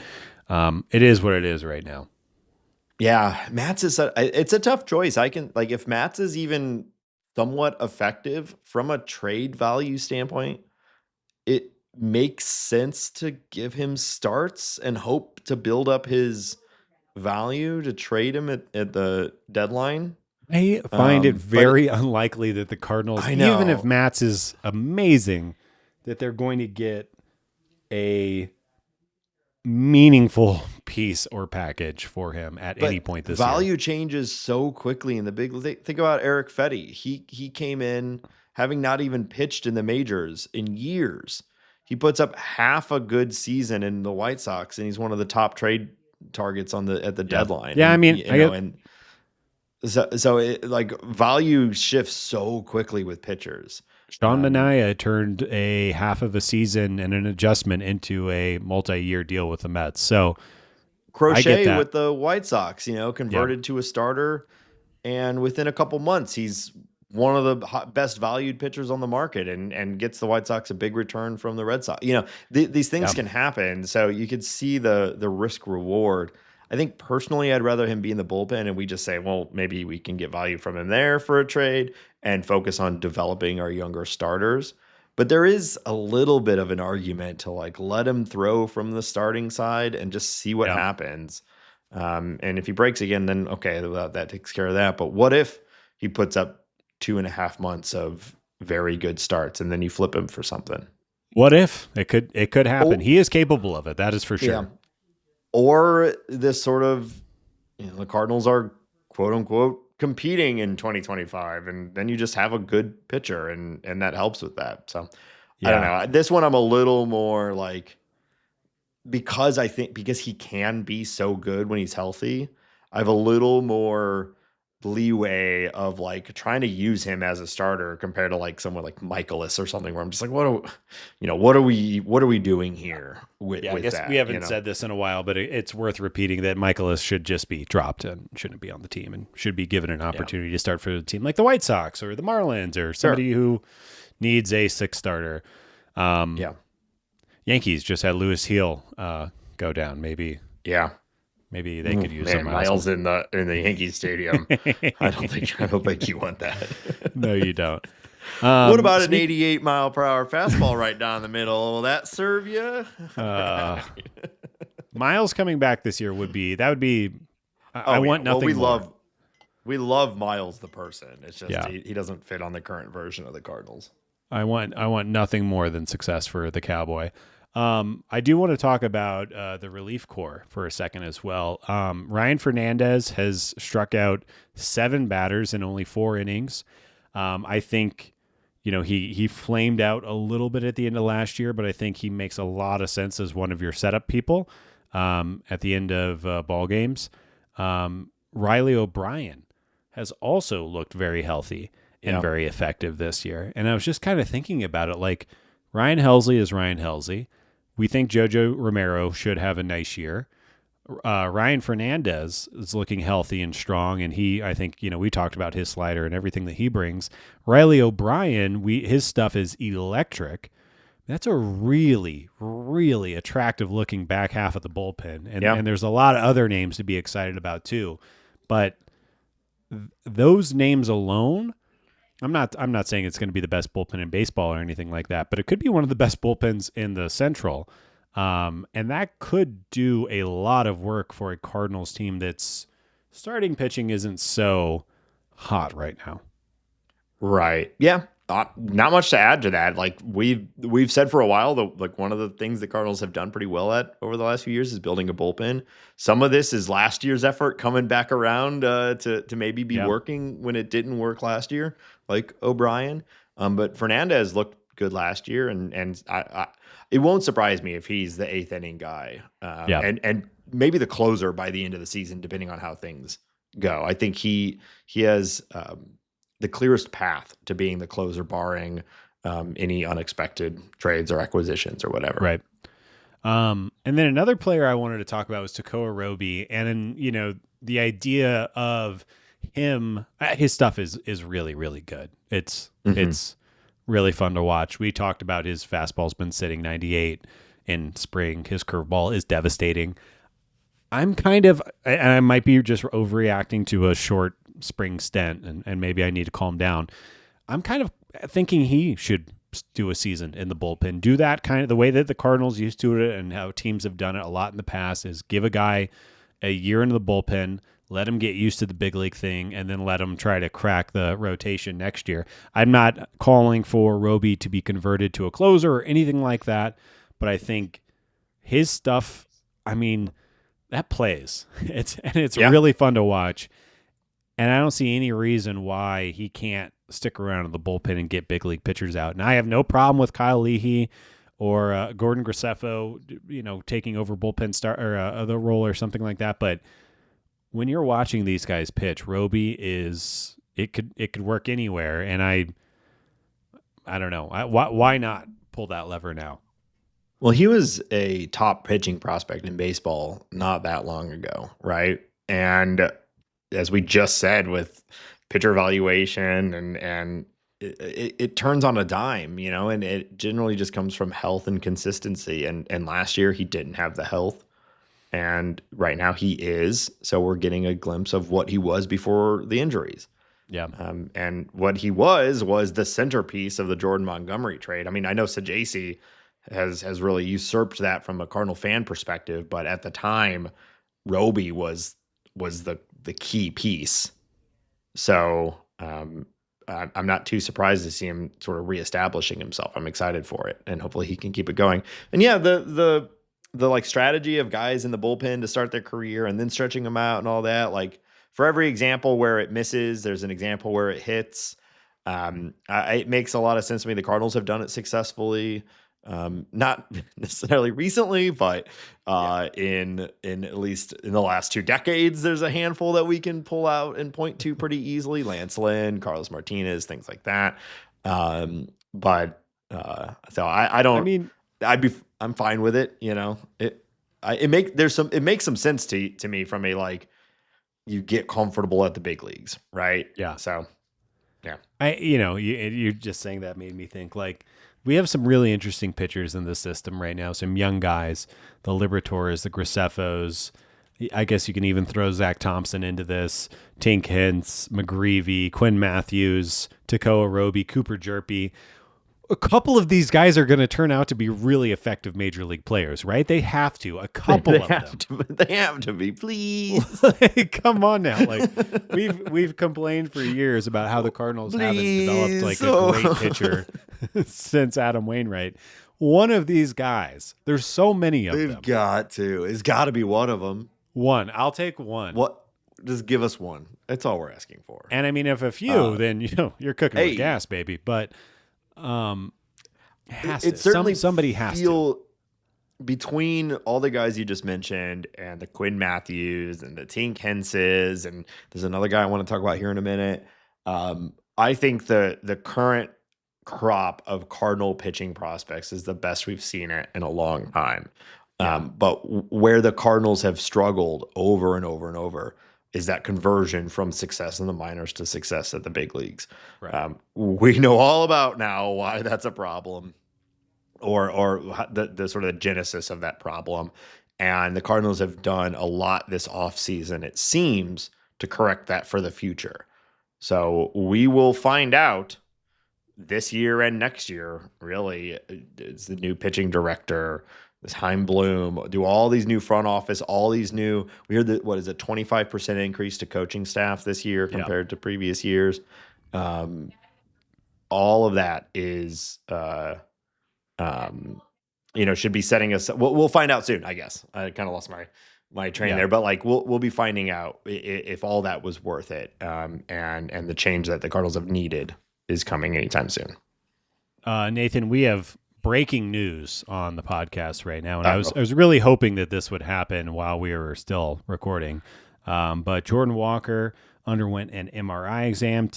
S2: it is what it is right now.
S1: Yeah, Matz it's a tough choice. If Matz is even somewhat effective from a trade value standpoint, it makes sense to give him starts and hope to build up his value to trade him at the deadline.
S2: I find it very unlikely that the Cardinals, even if Matz is amazing, that they're going to get a meaningful piece or package for him at any point this year.
S1: Value changes so quickly in the big. Think about Eric Fetty. He came in having not even pitched in the majors in years. He puts up half a good season in the White Sox, and he's one of the top trade targets at the deadline.
S2: Yeah,
S1: and, value shifts so quickly with pitchers.
S2: Sean Manaea turned a half of a season and an adjustment into a multi-year deal with the Mets. So
S1: Crochet with the White Sox, converted to a starter, and within a couple months, he's one of the best valued pitchers on the market and gets the White Sox a big return from the Red Sox. These things can happen. So you could see the risk reward. I think personally, I'd rather him be in the bullpen and we just say, well, maybe we can get value from him there for a trade and focus on developing our younger starters. But there is a little bit of an argument to let him throw from the starting side and just see what happens. And if he breaks again, then okay, that takes care of that. But what if he puts up 2.5 months of very good starts and then you flip him for something?
S2: What if it could happen?
S1: Oh,
S2: He is capable of it. That is for
S1: yeah.
S2: sure.
S1: Or this sort of, the Cardinals are quote unquote competing in 2025, and then you just have a good pitcher, and that helps with that. So I don't
S2: Yeah.
S1: know. This one I'm a little more like, because I think because he can be so good when he's healthy, I have a little more leeway of like trying to use him as a starter compared to like someone like Michaelis or something where I'm just like, what are we doing here with
S2: Yeah, I guess we
S1: that,
S2: haven't said this in a while, but it's worth repeating that Michaelis should just be dropped and shouldn't be on the team and should be given an
S1: Yeah.
S2: opportunity to start for the team like the White Sox or the Marlins or
S1: Sure.
S2: somebody who needs a sixth starter.
S1: Yeah.
S2: Yankees just had Lewis Heel go down. Maybe
S1: Yeah.
S2: they could use
S1: Man,
S2: some Miles.
S1: Miles in the Yankees stadium. I don't think you want that.
S2: No, you don't.
S1: What about an 88 mile per hour fastball right down the middle? Will that serve you?
S2: Miles coming back this year would be. I want
S1: Well,
S2: nothing more.
S1: we love Miles the person. It's just
S2: Yeah.
S1: he doesn't fit on the current version of the Cardinals.
S2: I want nothing more than success for the Cowboy. I do want to talk about the relief corps for a second as well. Ryan Fernandez has struck out 7 batters in only 4 innings. I think, he flamed out a little bit at the end of last year, but I think he makes a lot of sense as one of your setup people at the end of ball games. Riley O'Brien has also looked very healthy and very effective this year. And I was just kind of thinking about it, like Ryan Helsley is Ryan Helsley. We think Jojo Romero should have a nice year. Ryan Fernandez is looking healthy and strong, and I think, we talked about his slider and everything that he brings. Riley O'Brien, his stuff is electric. That's a really, really attractive looking back half of the bullpen, and there's a lot of other names to be excited about too. But those names alone, I'm not saying it's going to be the best bullpen in baseball or anything like that, but it could be one of the best bullpens in the Central. And that could do a lot of work for a Cardinals team that's starting pitching isn't so hot right now.
S1: Right. Yeah. Not much to add to that. Like we've said for a while, like one of the things the Cardinals have done pretty well at over the last few years is building a bullpen. Some of this is last year's effort coming back around to maybe be working when it didn't work last year, like O'Brien. But Fernandez looked good last year, and it won't surprise me if he's the 8th inning guy, and maybe the closer by the end of the season, depending on how things go. I think he has the clearest path to being the closer, barring any unexpected trades or acquisitions or whatever.
S2: Right. And then another player I wanted to talk about was Tekoa Roby, and the idea of him, his stuff is really, really good. It's really fun to watch. We talked about his fastball's been sitting 98 in spring. His curveball is devastating. And I might be just overreacting to a short spring stint, and maybe I need to calm down. I'm kind of thinking he should do a season in the bullpen. Do that kind of the way that the Cardinals used to it and how teams have done it a lot in the past, is give a guy a year into the bullpen, let him get used to the big league thing, and then let him try to crack the rotation next year. I'm not calling for Roby to be converted to a closer or anything like that, but I think his stuff, that plays. It's really fun to watch. And I don't see any reason why he can't stick around in the bullpen and get big league pitchers out. And I have no problem with Kyle Leahy or Gordon Graceffo, taking over bullpen the role or something like that. But when you're watching these guys pitch, Roby it could work anywhere. And I don't know why not pull that lever now.
S1: Well, he was a top pitching prospect in baseball not that long ago, right? And as we just said, with pitcher evaluation and it turns on a dime, and it generally just comes from health and consistency. And last year he didn't have the health, and right now he is. So we're getting a glimpse of what he was before the injuries.
S2: Yeah.
S1: And what he was the centerpiece of the Jordan Montgomery trade. I mean, I know Sajaci has really usurped that from a Cardinal fan perspective, but at the time, Roby was the key piece. So I'm not too surprised to see him sort of reestablishing himself. I'm excited for it, and hopefully he can keep it going. And yeah, the like strategy of guys in the bullpen to start their career and then stretching them out and all that. Like for every example where it misses, there's an example where it hits. It makes a lot of sense to me. The Cardinals have done it successfully. Not necessarily recently, but in at least in the last 2 decades, there's a handful that we can pull out and point to pretty easily. Lance Lynn, Carlos Martinez, things like that. But so I don't.
S2: I mean,
S1: I'm fine with it. You know, it makes some sense to me from a like you get comfortable at the big leagues, right?
S2: Yeah.
S1: So yeah,
S2: you're just saying that made me think like. We have some really interesting pitchers in the system right now. Some young guys, the Liberators, the Graceffos. I guess you can even throw Zack Thompson into this. Tink Hintz, McGreevy, Quinn Matthews, Tekoa Roby, Cooper Jerpy. A couple of these guys are going to turn out to be really effective major league players, right? They have to. A couple of them.
S1: They have to be, please.
S2: Come on now. Like we've complained for years about how the Cardinals haven't developed like a great pitcher since Adam Wainwright. One of these guys, there's so many of them.
S1: They've got to. It's got to be one of them.
S2: One. I'll take one.
S1: What? Just give us one. That's all we're asking for.
S2: And I mean, if a few, then you're cooking with gas, baby. But somebody has to.
S1: Between all the guys you just mentioned and the Quinn Matthews and the Tink Hences, and there's another guy I want to talk about here in a minute. I think the current crop of Cardinal pitching prospects is the best we've seen it in a long time. But where the Cardinals have struggled over and over and over is that conversion from success in the minors to success at the big leagues.
S2: Right.
S1: We know all about now why that's a problem, or the sort of the genesis of that problem. And the Cardinals have done a lot this offseason, it seems, to correct that for the future. So we will find out this year and next year, really. It's the new pitching director, this Heim Bloom, do all these new front office, all these new, we heard that, 25% increase to coaching staff this year compared to previous years. All of that is, should be setting us, we'll find out soon, I guess. I kind of lost my train there, but like we'll be finding out if all that was worth it. And the change that the Cardinals have needed is coming anytime soon.
S2: Nathan, we have breaking news on the podcast right now, and I was really hoping that this would happen while we were still recording. But Jordan Walker underwent an MRI exam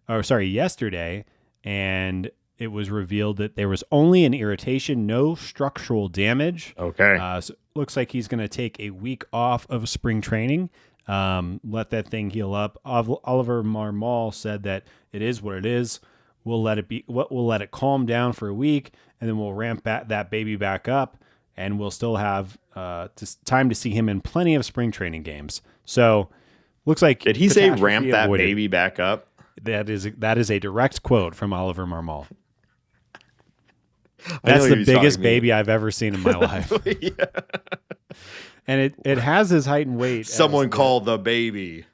S2: yesterday, and it was revealed that there was only an irritation, no structural damage.
S1: Okay.
S2: So it looks like he's going to take a week off of spring training. Let that thing heal up. Oliver Marmol said that it is what it is. We'll let it calm down for a week, and then we'll ramp that baby back up, and we'll still have time to see him in plenty of spring training games. So, looks like
S1: did he say ramp that baby back up?
S2: That is a direct quote from Oliver Marmol. That's the biggest baby I've ever seen in my life.
S1: Yeah.
S2: And it has his height and weight.
S1: Someone called the baby.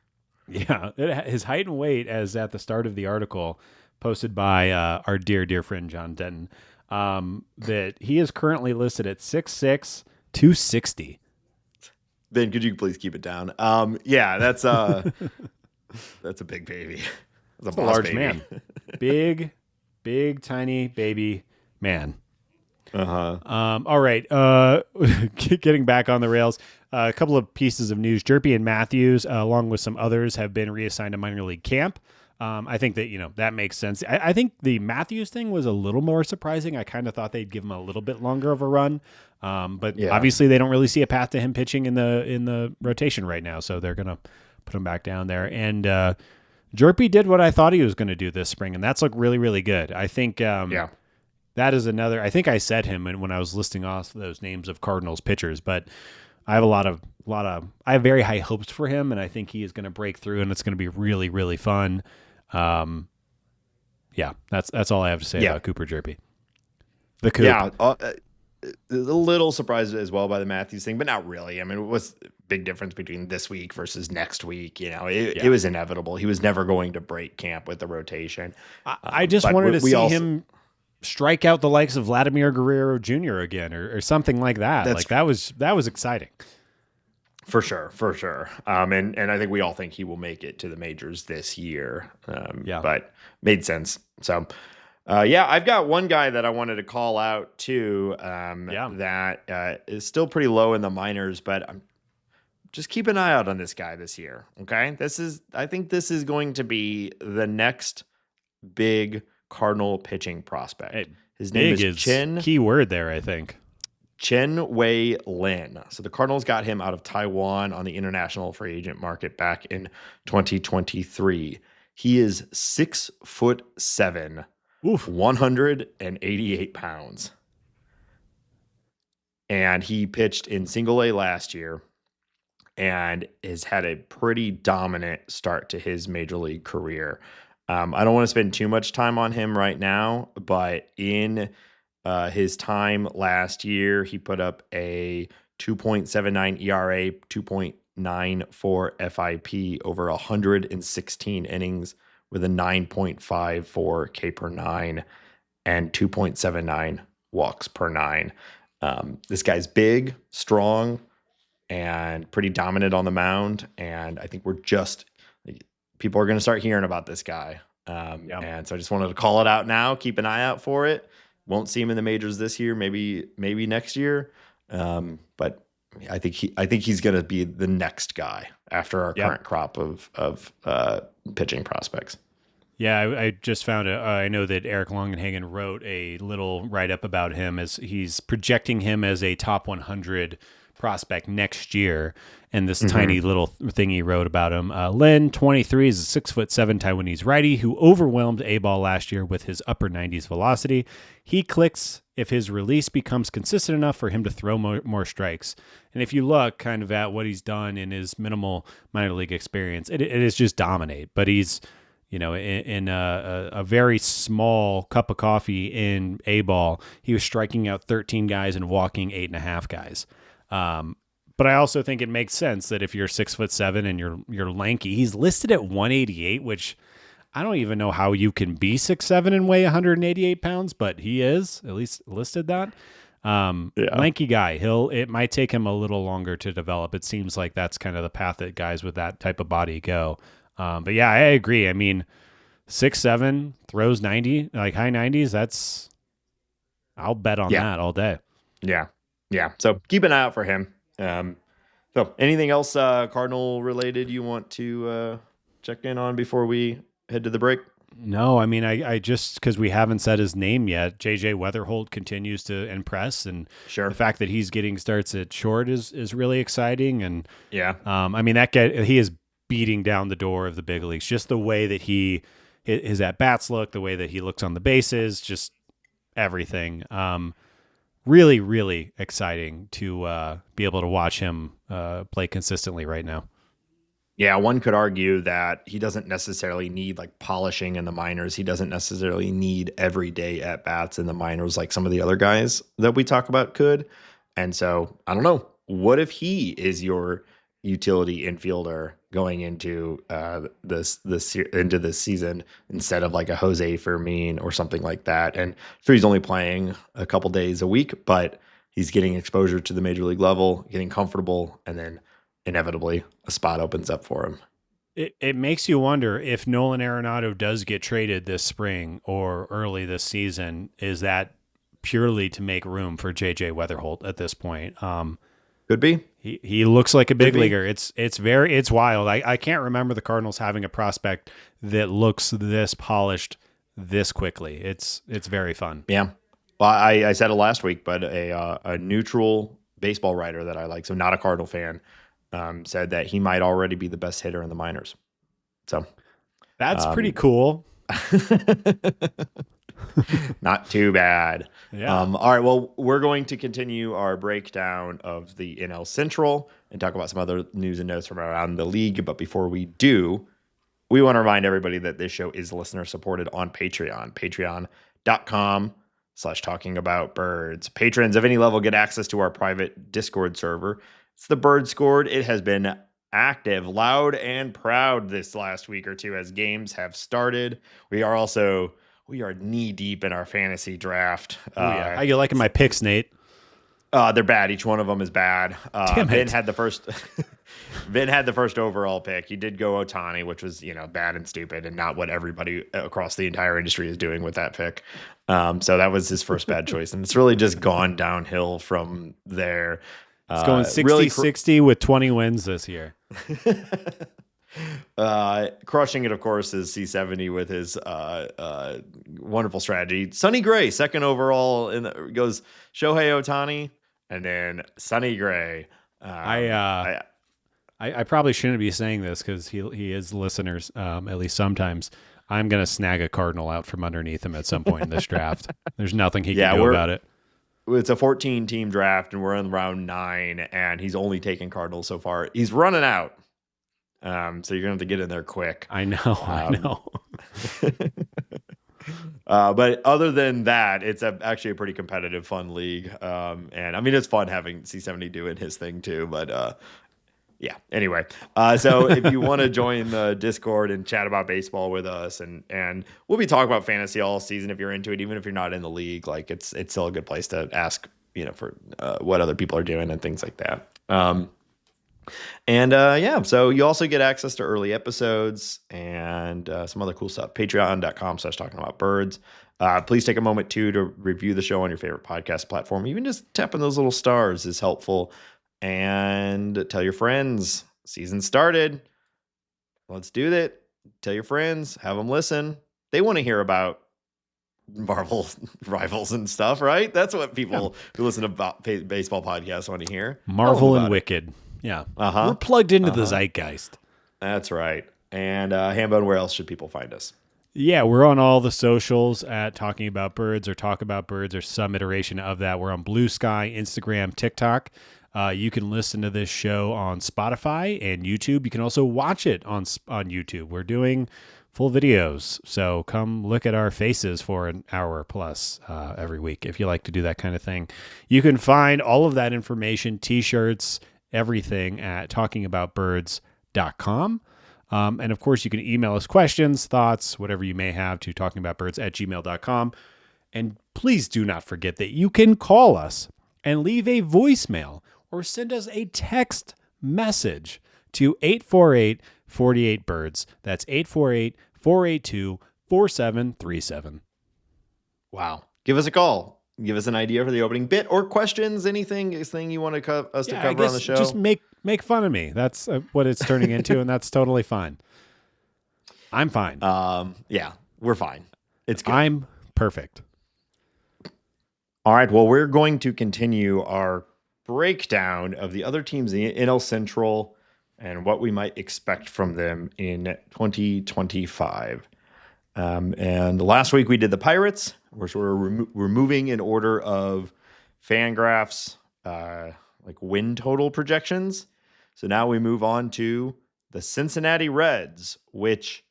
S2: Yeah, his height and weight as at the start of the article posted by our dear friend John Denton, that he is currently listed at 6'6", 260.
S1: Ben, could you please keep it down? Yeah, that's a big baby. That's a
S2: large
S1: baby.
S2: man. big, tiny baby man. All right. Getting back on the rails, a couple of pieces of news. Jerpy and Matthews, along with some others, have been reassigned to minor league camp. I think that, that makes sense. I think the Matthews thing was a little more surprising. I kind of thought they'd give him a little bit longer of a run. But obviously they don't really see a path to him pitching in the rotation right now. So they're going to put him back down there. And Jerpy did what I thought he was going to do this spring, and that's looked really, really good. I think that is another. I think I said him when I was listing off those names of Cardinals pitchers, but I have I have very high hopes for him, and I think he is going to break through, and it's going to be really, really fun. That's all I have to say about Cooper Jerpy. The Coop.
S1: Yeah, a little surprised as well by the Matthews thing, but not really. I mean, what's the big difference between this week versus next week? It
S2: Yeah.
S1: was inevitable. He was never going to break camp with the rotation.
S2: I just
S1: But
S2: wanted to
S1: we
S2: see
S1: also
S2: him strike out the likes of Vladimir Guerrero Jr. again, or something like that.
S1: that's
S2: Like that was exciting.
S1: for sure, for sure. And I think we all think he will make it to the majors this year.
S2: Yeah.
S1: But made sense. So. Yeah, I've got one guy that I wanted to call out too. That is still pretty low in the minors, but just keep an eye out on this guy this year. Okay, I think this is going to be the next big Cardinal pitching prospect.
S2: Hey,
S1: His name
S2: big
S1: is Chen
S2: key word there, I think.
S1: Wei Lin. So the Cardinals got him out of Taiwan on the international free agent market back in 2023. He is 6'7".
S2: Oof.
S1: 188 pounds. And he pitched in single A last year and has had a pretty dominant start to his major league career. I don't want to spend too much time on him right now, but in his time last year, he put up a 2.79 ERA, 2.94 FIP over 116 innings with a 9.54 K per nine and 2.79 walks per nine. This guy's big, strong, and pretty dominant on the mound. And I think people are going to start hearing about this guy. And so I just wanted to call it out now. Keep an eye out for it. Won't see him in the majors this year, maybe next year. But I think he's going to be the next guy after our current crop of pitching prospects.
S2: Yeah, I just found it. I know that Eric Longenhagen wrote a little write-up about him as he's projecting him as a top 100 prospect next year. And this tiny little thing he wrote about him. Lin, 23, is a 6'7" Taiwanese righty who overwhelmed A-ball last year with his upper 90s velocity. He clicks if his release becomes consistent enough for him to throw more strikes. And if you look kind of at what he's done in his minimal minor league experience, it is just dominate. But he's in a very small cup of coffee in A-ball, he was striking out 13 guys and walking 8.5 guys. But I also think it makes sense that if you're 6'7" and you're lanky, he's listed at 188, which I don't even know how you can be 6'7" and weigh 188 pounds, but he is at least listed that. Lanky guy. It might take him a little longer to develop. It seems like that's kind of the path that guys with that type of body go. But yeah, I agree. I mean, 6'7", throws 90, like high 90s. I'll bet on that all day.
S1: Yeah. So keep an eye out for him. So anything else Cardinal related you want to check in on before we head to the break?
S2: No, I mean, I just, because we haven't said his name yet, JJ Weatherholt continues to impress, and the fact that he's getting starts at short is really exciting. And I mean, that guy, he is beating down the door of the big leagues. Just the way that his at bats look, the way that he looks on the bases, just everything. Really, really exciting to be able to watch him play consistently right now.
S1: Yeah, one could argue that he doesn't necessarily need like polishing in the minors. He doesn't necessarily need everyday at bats in the minors like some of the other guys that we talk about could. And so I don't know. What if he is your utility infielder going into this season instead of like a Jose Fermin or something like that? And sure, he's only playing a couple days a week, but he's getting exposure to the major league level, getting comfortable, and then inevitably a spot opens up for him.
S2: It makes you wonder if Nolan Arenado does get traded this spring or early this season, is that purely to make room for JJ Weatherholt at this point?
S1: Could be.
S2: He looks like a big leaguer. It's wild. I can't remember the Cardinals having a prospect that looks this polished this quickly. It's very fun.
S1: Yeah. Well, I said it last week, but a neutral baseball writer that I like, so not a Cardinal fan, said that he might already be the best hitter in the minors. So
S2: that's pretty cool.
S1: Not too bad.
S2: Yeah.
S1: All right. Well, we're going to continue our breakdown of the NL Central and talk about some other news and notes from around the league. But before we do, we want to remind everybody that this show is listener supported on Patreon, patreon.com talking about birds. Patrons of any level get access to our private Discord server. It's the Bird Scored. It has been active, loud, and proud this last week or two as games have started. We are knee deep in our fantasy draft.
S2: Oh yeah, how you liking my picks, Nate?
S1: They're bad. Each one of them is bad.
S2: Damn
S1: Vin
S2: it.
S1: had the first. Vin had the first overall pick. He did go Ohtani, which was bad and stupid, and not what everybody across the entire industry is doing with that pick. So that was his first bad choice, and it's really just gone downhill from there.
S2: It's going 60-60 with 20 wins this year.
S1: Crushing it, of course, is C70 with his wonderful strategy. Sonny Gray, second overall, goes Shohei Ohtani, and then Sonny Gray.
S2: I probably shouldn't be saying this because he is listeners, at least sometimes. I'm going to snag a Cardinal out from underneath him at some point in this draft. There's nothing he can do about it.
S1: It's a 14-team draft, and we're in round 9, and he's only taken Cardinals so far. He's running out. So you're going to have to get in there quick.
S2: I know.
S1: But other than that, it's actually a pretty competitive, fun league. And I mean, it's fun having C70 doing his thing too. But yeah, anyway. So if you want to join the Discord and chat about baseball with us, and we'll be talking about fantasy all season if you're into it, even if you're not in the league, like it's still a good place to ask, for what other people are doing and things like that. So you also get access to early episodes and some other cool stuff. Patreon.com/talking about birds. Please take a moment too to review the show on your favorite podcast platform. Even just tapping those little stars is helpful. And tell your friends. Season started. Let's do that. Tell your friends. Have them listen. They want to hear about Marvel rivals and stuff, right? That's what people who listen to baseball podcasts want to hear.
S2: Marvel and Wicked. Yeah. We're plugged into the zeitgeist.
S1: That's right. And Hambone, where else should people find us?
S2: Yeah, we're on all the socials at Talking About Birds or Talk About Birds or some iteration of that. We're on Blue Sky, Instagram, TikTok. You can listen to this show on Spotify and YouTube. You can also watch it on YouTube. We're doing full videos, so come look at our faces for an hour plus every week if you like to do that kind of thing. You can find all of that information, T-shirts, everything at talkingaboutbirds.com. And of course, you can email us questions, thoughts, whatever you may have to talkingaboutbirds@gmail.com. And please do not forget that you can call us and leave a voicemail or send us a text message to 848-48-BIRDS. That's 848-482-4737.
S1: Wow. Give us a call. Give us an idea for the opening bit or questions, anything you want us to cover on the show.
S2: Just make fun of me. That's what it's turning into, and that's totally fine. I'm fine.
S1: Yeah, we're fine. It's good.
S2: I'm perfect.
S1: All right. Well, we're going to continue our breakdown of the other teams in the NL Central and what we might expect from them in 2025. And last week we did the Pirates. We're sort of removing in order of Fangraphs, like win total projections. So now we move on to the Cincinnati Reds, which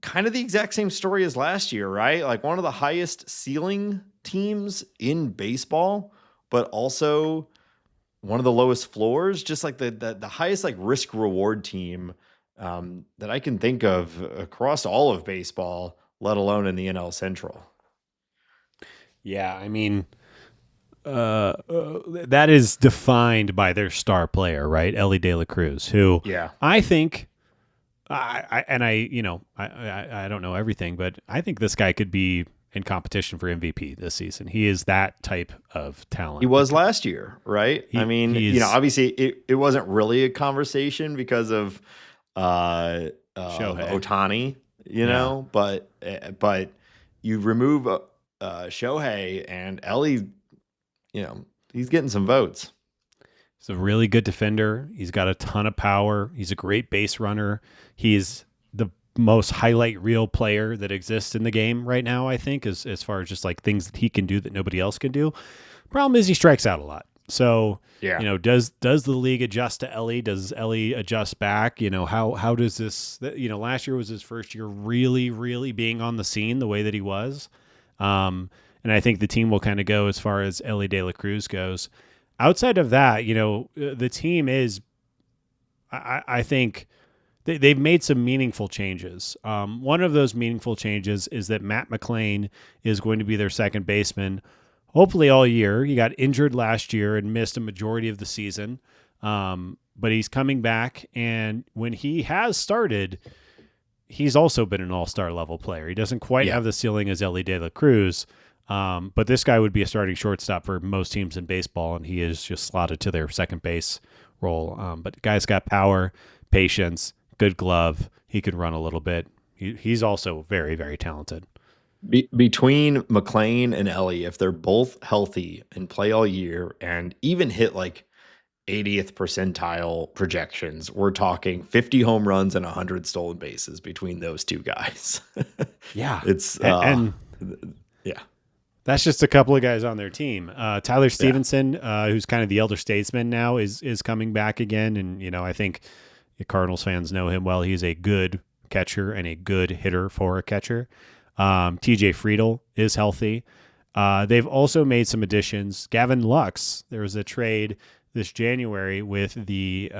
S1: kind of the exact same story as last year, right? Like one of the highest ceiling teams in baseball, but also one of the lowest floors, just like the highest like risk reward team that I can think of across all of baseball, let alone in the NL Central.
S2: Yeah, I mean, that is defined by their star player, right? Ellie De La Cruz, who I think, I don't know everything, but I think this guy could be in competition for MVP this season. He is that type of talent.
S1: He was last year, right? Obviously it wasn't really a conversation because of Ohtani, but you remove Shohei and Ellie, he's getting some votes.
S2: He's a really good defender. He's got a ton of power. He's a great base runner. He's the most highlight reel player that exists in the game right now, I think, as far as just like things that he can do that nobody else can do. Problem is he strikes out a lot. So, does the league adjust to Ellie? Does Ellie adjust back? How does this, last year was his first year really, really being on the scene the way that he was. And and I think the team will kind of go as far as Ellie De La Cruz goes. Outside of that, the team is, I think they've made some meaningful changes. One of those meaningful changes is that Matt McLean is going to be their second baseman, hopefully all year. He got injured last year and missed a majority of the season, but he's coming back, and when he has started, he's also been an all-star level player. He doesn't quite have the ceiling as Ellie De La Cruz, but this guy would be a starting shortstop for most teams in baseball, and he is just slotted to their second base role. But the guy's got power, patience, good glove. He could run a little bit. He's also very, very talented.
S1: Between McLean and Ellie, if they're both healthy and play all year and even hit like 80th percentile projections, we're talking 50 home runs and 100 stolen bases between those two guys.
S2: Yeah.
S1: It's
S2: and
S1: yeah.
S2: That's just a couple of guys on their team. Tyler Stevenson, who's kind of the elder statesman now, is coming back again. And, I think Cardinals fans know him well. He's a good catcher and a good hitter for a catcher. TJ Friedel is healthy. They've also made some additions. Gavin Lux, there was a trade this January with the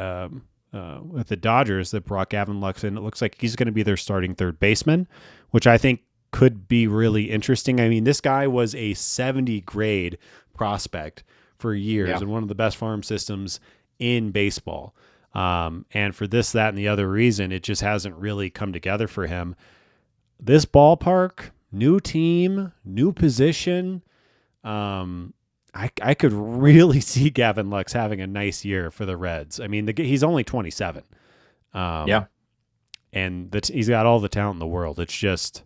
S2: Dodgers that brought Gavin Lux in. It looks like he's going to be their starting third baseman, which I think could be really interesting. I mean, this guy was a 70 grade prospect for years and one of the best farm systems in baseball. And for this, that, and the other reason, it just hasn't really come together for him. This ballpark, new team, new position. I could really see Gavin Lux having a nice year for the Reds. I mean, he's only 27. And he's got all the talent in the world. It's just,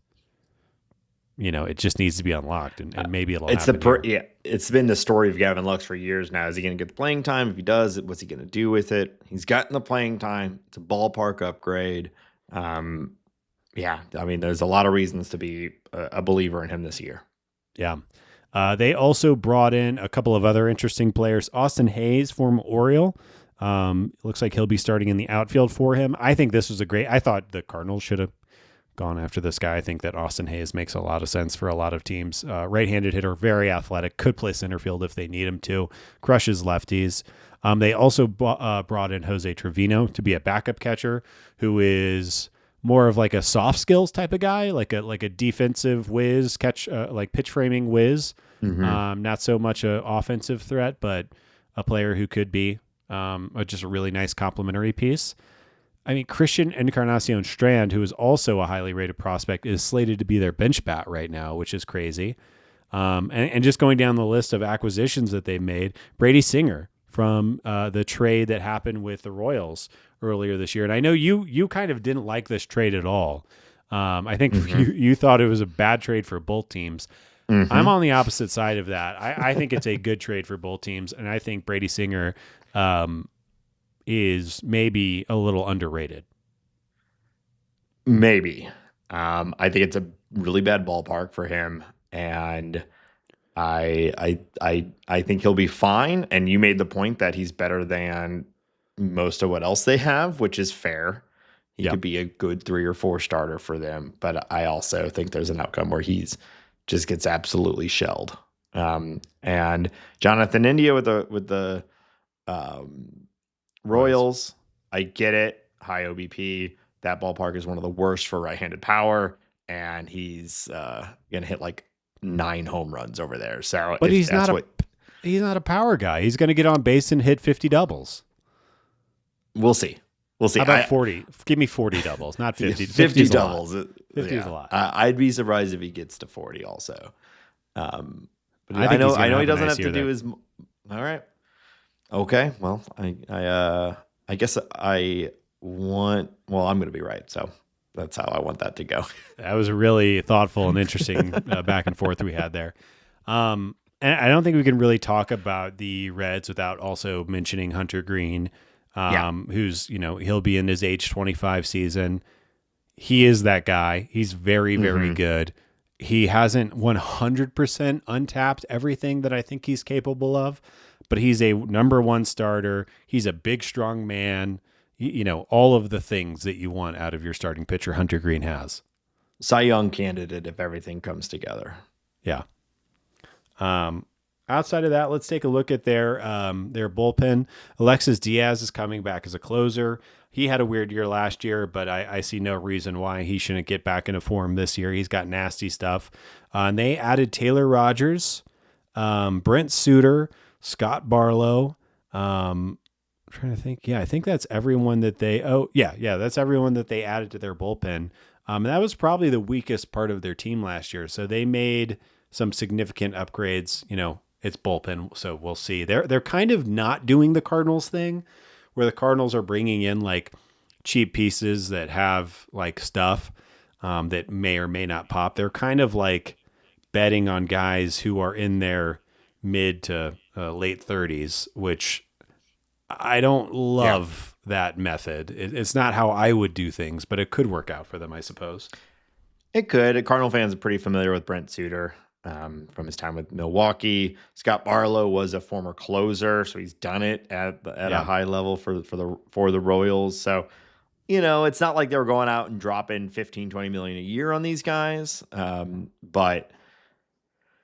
S2: it just needs to be unlocked, and maybe it'll happen.
S1: It's been the story of Gavin Lux for years now. Is he going to get the playing time? If he does, what's he going to do with it? He's gotten the playing time. It's a ballpark upgrade. I mean, there's a lot of reasons to be a believer in him this year.
S2: Yeah. They also brought in a couple of other interesting players. Austin Hayes, former Oriole. Looks like he'll be starting in the outfield for him. I think this was I thought the Cardinals should have gone after this guy. I think that Austin Hayes makes a lot of sense for a lot of teams. Right-handed hitter, very athletic, could play center field if they need him to, crushes lefties. They also brought in Jose Trevino to be a backup catcher, who is more of like a soft skills type of guy, like a defensive whiz, like pitch framing whiz. Mm-hmm. Not so much an offensive threat, but a player who could be just a really nice complementary piece. I mean, Christian Encarnacion Strand, who is also a highly rated prospect, is slated to be their bench bat right now, which is crazy. And just going down the list of acquisitions that they've made, Brady Singer from the trade that happened with the Royals earlier this year. And I know you kind of didn't like this trade at all. I think you thought it was a bad trade for both teams. Mm-hmm. I'm on the opposite side of that. I think it's a good trade for both teams, and I think Brady Singer is maybe a little underrated.
S1: Maybe. I think it's a really bad ballpark for him, and I think he'll be fine. And you made the point that he's better than most of what else they have, which is fair. He could be a good 3 or 4 starter for them, but I also think there's an outcome where he's just gets absolutely shelled. And Jonathan India with the Royals, I get it. High OBP. That ballpark is one of the worst for right-handed power, and he's gonna hit like 9 home runs over there. So,
S2: but he's not a power guy. He's gonna get on base and hit 50 doubles.
S1: We'll see.
S2: How about 40? Give me 40 doubles, not 50.
S1: 50 doubles.
S2: 50 is a lot.
S1: I'd be surprised if he gets to 40 also. But
S2: I know
S1: he doesn't have to do his. All right. Okay. Well, I guess I'm going to be right. So that's how I want that to go.
S2: That was a really thoughtful and interesting back and forth we had there. And I don't think we can really talk about the Reds without also mentioning Hunter Green, who's, he'll be in his age 25 season. He is that guy. He's very, very good. He hasn't 100% untapped everything that I think he's capable of, but he's a number 1 starter. He's a big, strong man. All of the things that you want out of your starting pitcher, Hunter Green has.
S1: Cy Young candidate if everything comes together.
S2: Yeah. Um, Outside of that, let's take a look at their bullpen. Alexis Diaz is coming back as a closer. He had a weird year last year, but I see no reason why he shouldn't get back into form this year. He's got nasty stuff. And they added Taylor Rogers, Brent Suter, Scott Barlow. I'm trying to think. Yeah, I think that's everyone that they. Oh, yeah, that's everyone that they added to their bullpen. And that was probably the weakest part of their team last year. So they made some significant upgrades. It's bullpen, so we'll see. They're kind of not doing the Cardinals thing, where the Cardinals are bringing in like cheap pieces that have like stuff that may or may not pop. They're kind of like betting on guys who are in their mid to late 30s, which I don't love that method. It's not how I would do things, but it could work out for them, I suppose.
S1: It could. Cardinal fans are pretty familiar with Brent Suter from his time with Milwaukee. Scott Barlow was a former closer, so he's done it at a high level for the Royals. So, it's not like they were going out and dropping 15, 20 million a year on these guys. But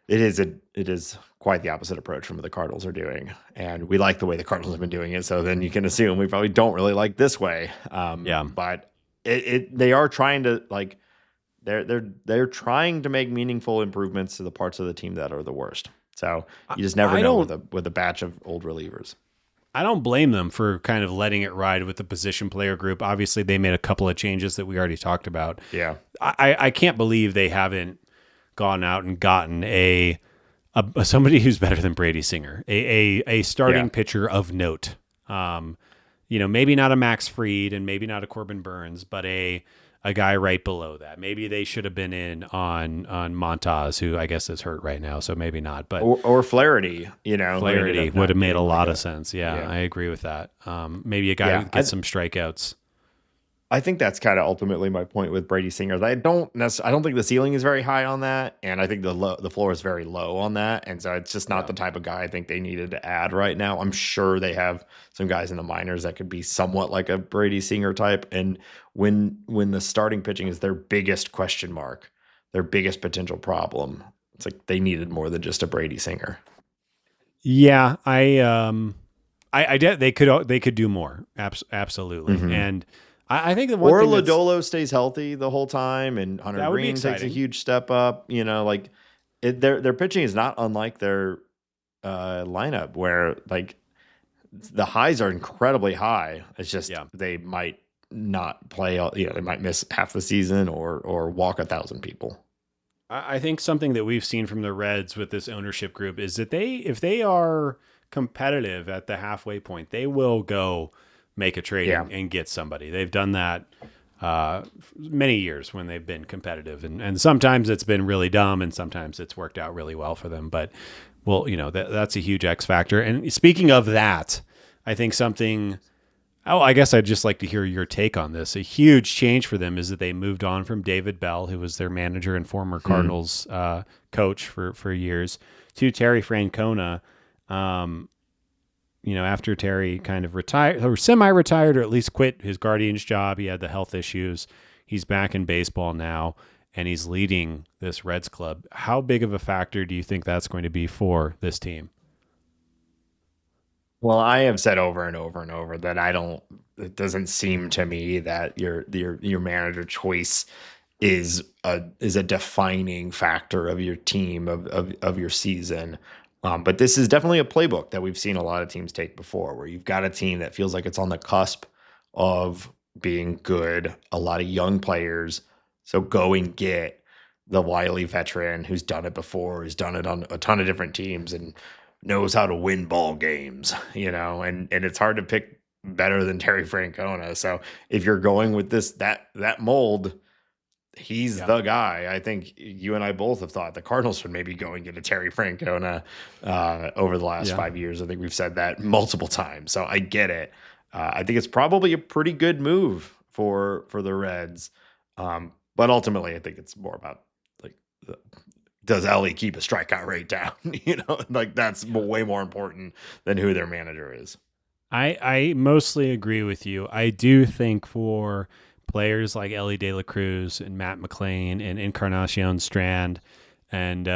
S1: it is quite the opposite approach from what the Cardinals are doing, and we like the way the Cardinals have been doing it. So then you can assume we probably don't really like this way. But they are trying to like they're trying to make meaningful improvements to the parts of the team that are the worst. So you just never know with a batch of old relievers.
S2: I don't blame them for kind of letting it ride with the position player group. Obviously, they made a couple of changes that we already talked about.
S1: Yeah,
S2: I can't believe they haven't gone out and gotten a somebody who's better than Brady Singer, a starting pitcher of note. Maybe not a Max Fried and maybe not a Corbin Burns, but a guy right below that. Maybe they should have been in on Montaz, who I guess is hurt right now, so maybe not. But
S1: or Flaherty,
S2: Flaherty would have made a lot of sense. Yeah, I agree with that. Maybe a guy who gets some strikeouts.
S1: I think that's kind of ultimately my point with Brady Singer. I don't think the ceiling is very high on that, and I think the floor is very low on that, and so it's just not the type of guy I think they needed to add right now. I'm sure they have some guys in the minors that could be somewhat like a Brady Singer type, and when the starting pitching is their biggest question mark, their biggest potential problem, it's like they needed more than just a Brady Singer.
S2: Yeah, they could do more. Absolutely, and. I think the one thing
S1: Lodolo stays healthy the whole time, and Hunter Green takes a huge step up. Their pitching is not unlike their lineup, where like the highs are incredibly high. It's just they might not play. They might miss half the season or walk 1,000 people.
S2: I think something that we've seen from the Reds with this ownership group is that if they are competitive at the halfway point, they will go make a trade and get somebody. They've done that many years when they've been competitive, and sometimes it's been really dumb, and sometimes it's worked out really well for them. But that's a huge X factor. And speaking of that, I think something. Oh, I guess I'd just like to hear your take on this. A huge change for them is that they moved on from David Bell, who was their manager and former Cardinals coach for years, to Terry Francona. After Terry kind of retired or semi-retired, or at least quit his Guardians job, he had the health issues. He's back in baseball now, and he's leading this Reds club. How big of a factor do you think that's going to be for this team?
S1: Well, I have said over and over and over that it doesn't seem to me that your manager choice is a defining factor of your team, of your season. But this is definitely a playbook that we've seen a lot of teams take before, where you've got a team that feels like it's on the cusp of being good, a lot of young players. So go and get the wily veteran who's done it before, who's done it on a ton of different teams and knows how to win ball games, and it's hard to pick better than Terry Francona. So if you're going with that mold, he's the guy. I think you and I both have thought the Cardinals should maybe go and get a Terry Francona over the last 5 years. I think we've said that multiple times. So I get it. I think it's probably a pretty good move for the Reds. But ultimately, I think it's more about like, does Ellie keep a strikeout rate down? That's way more important than who their manager is.
S2: I mostly agree with you. I do think for players like Ellie De La Cruz and Matt McLean and Encarnacion Strand and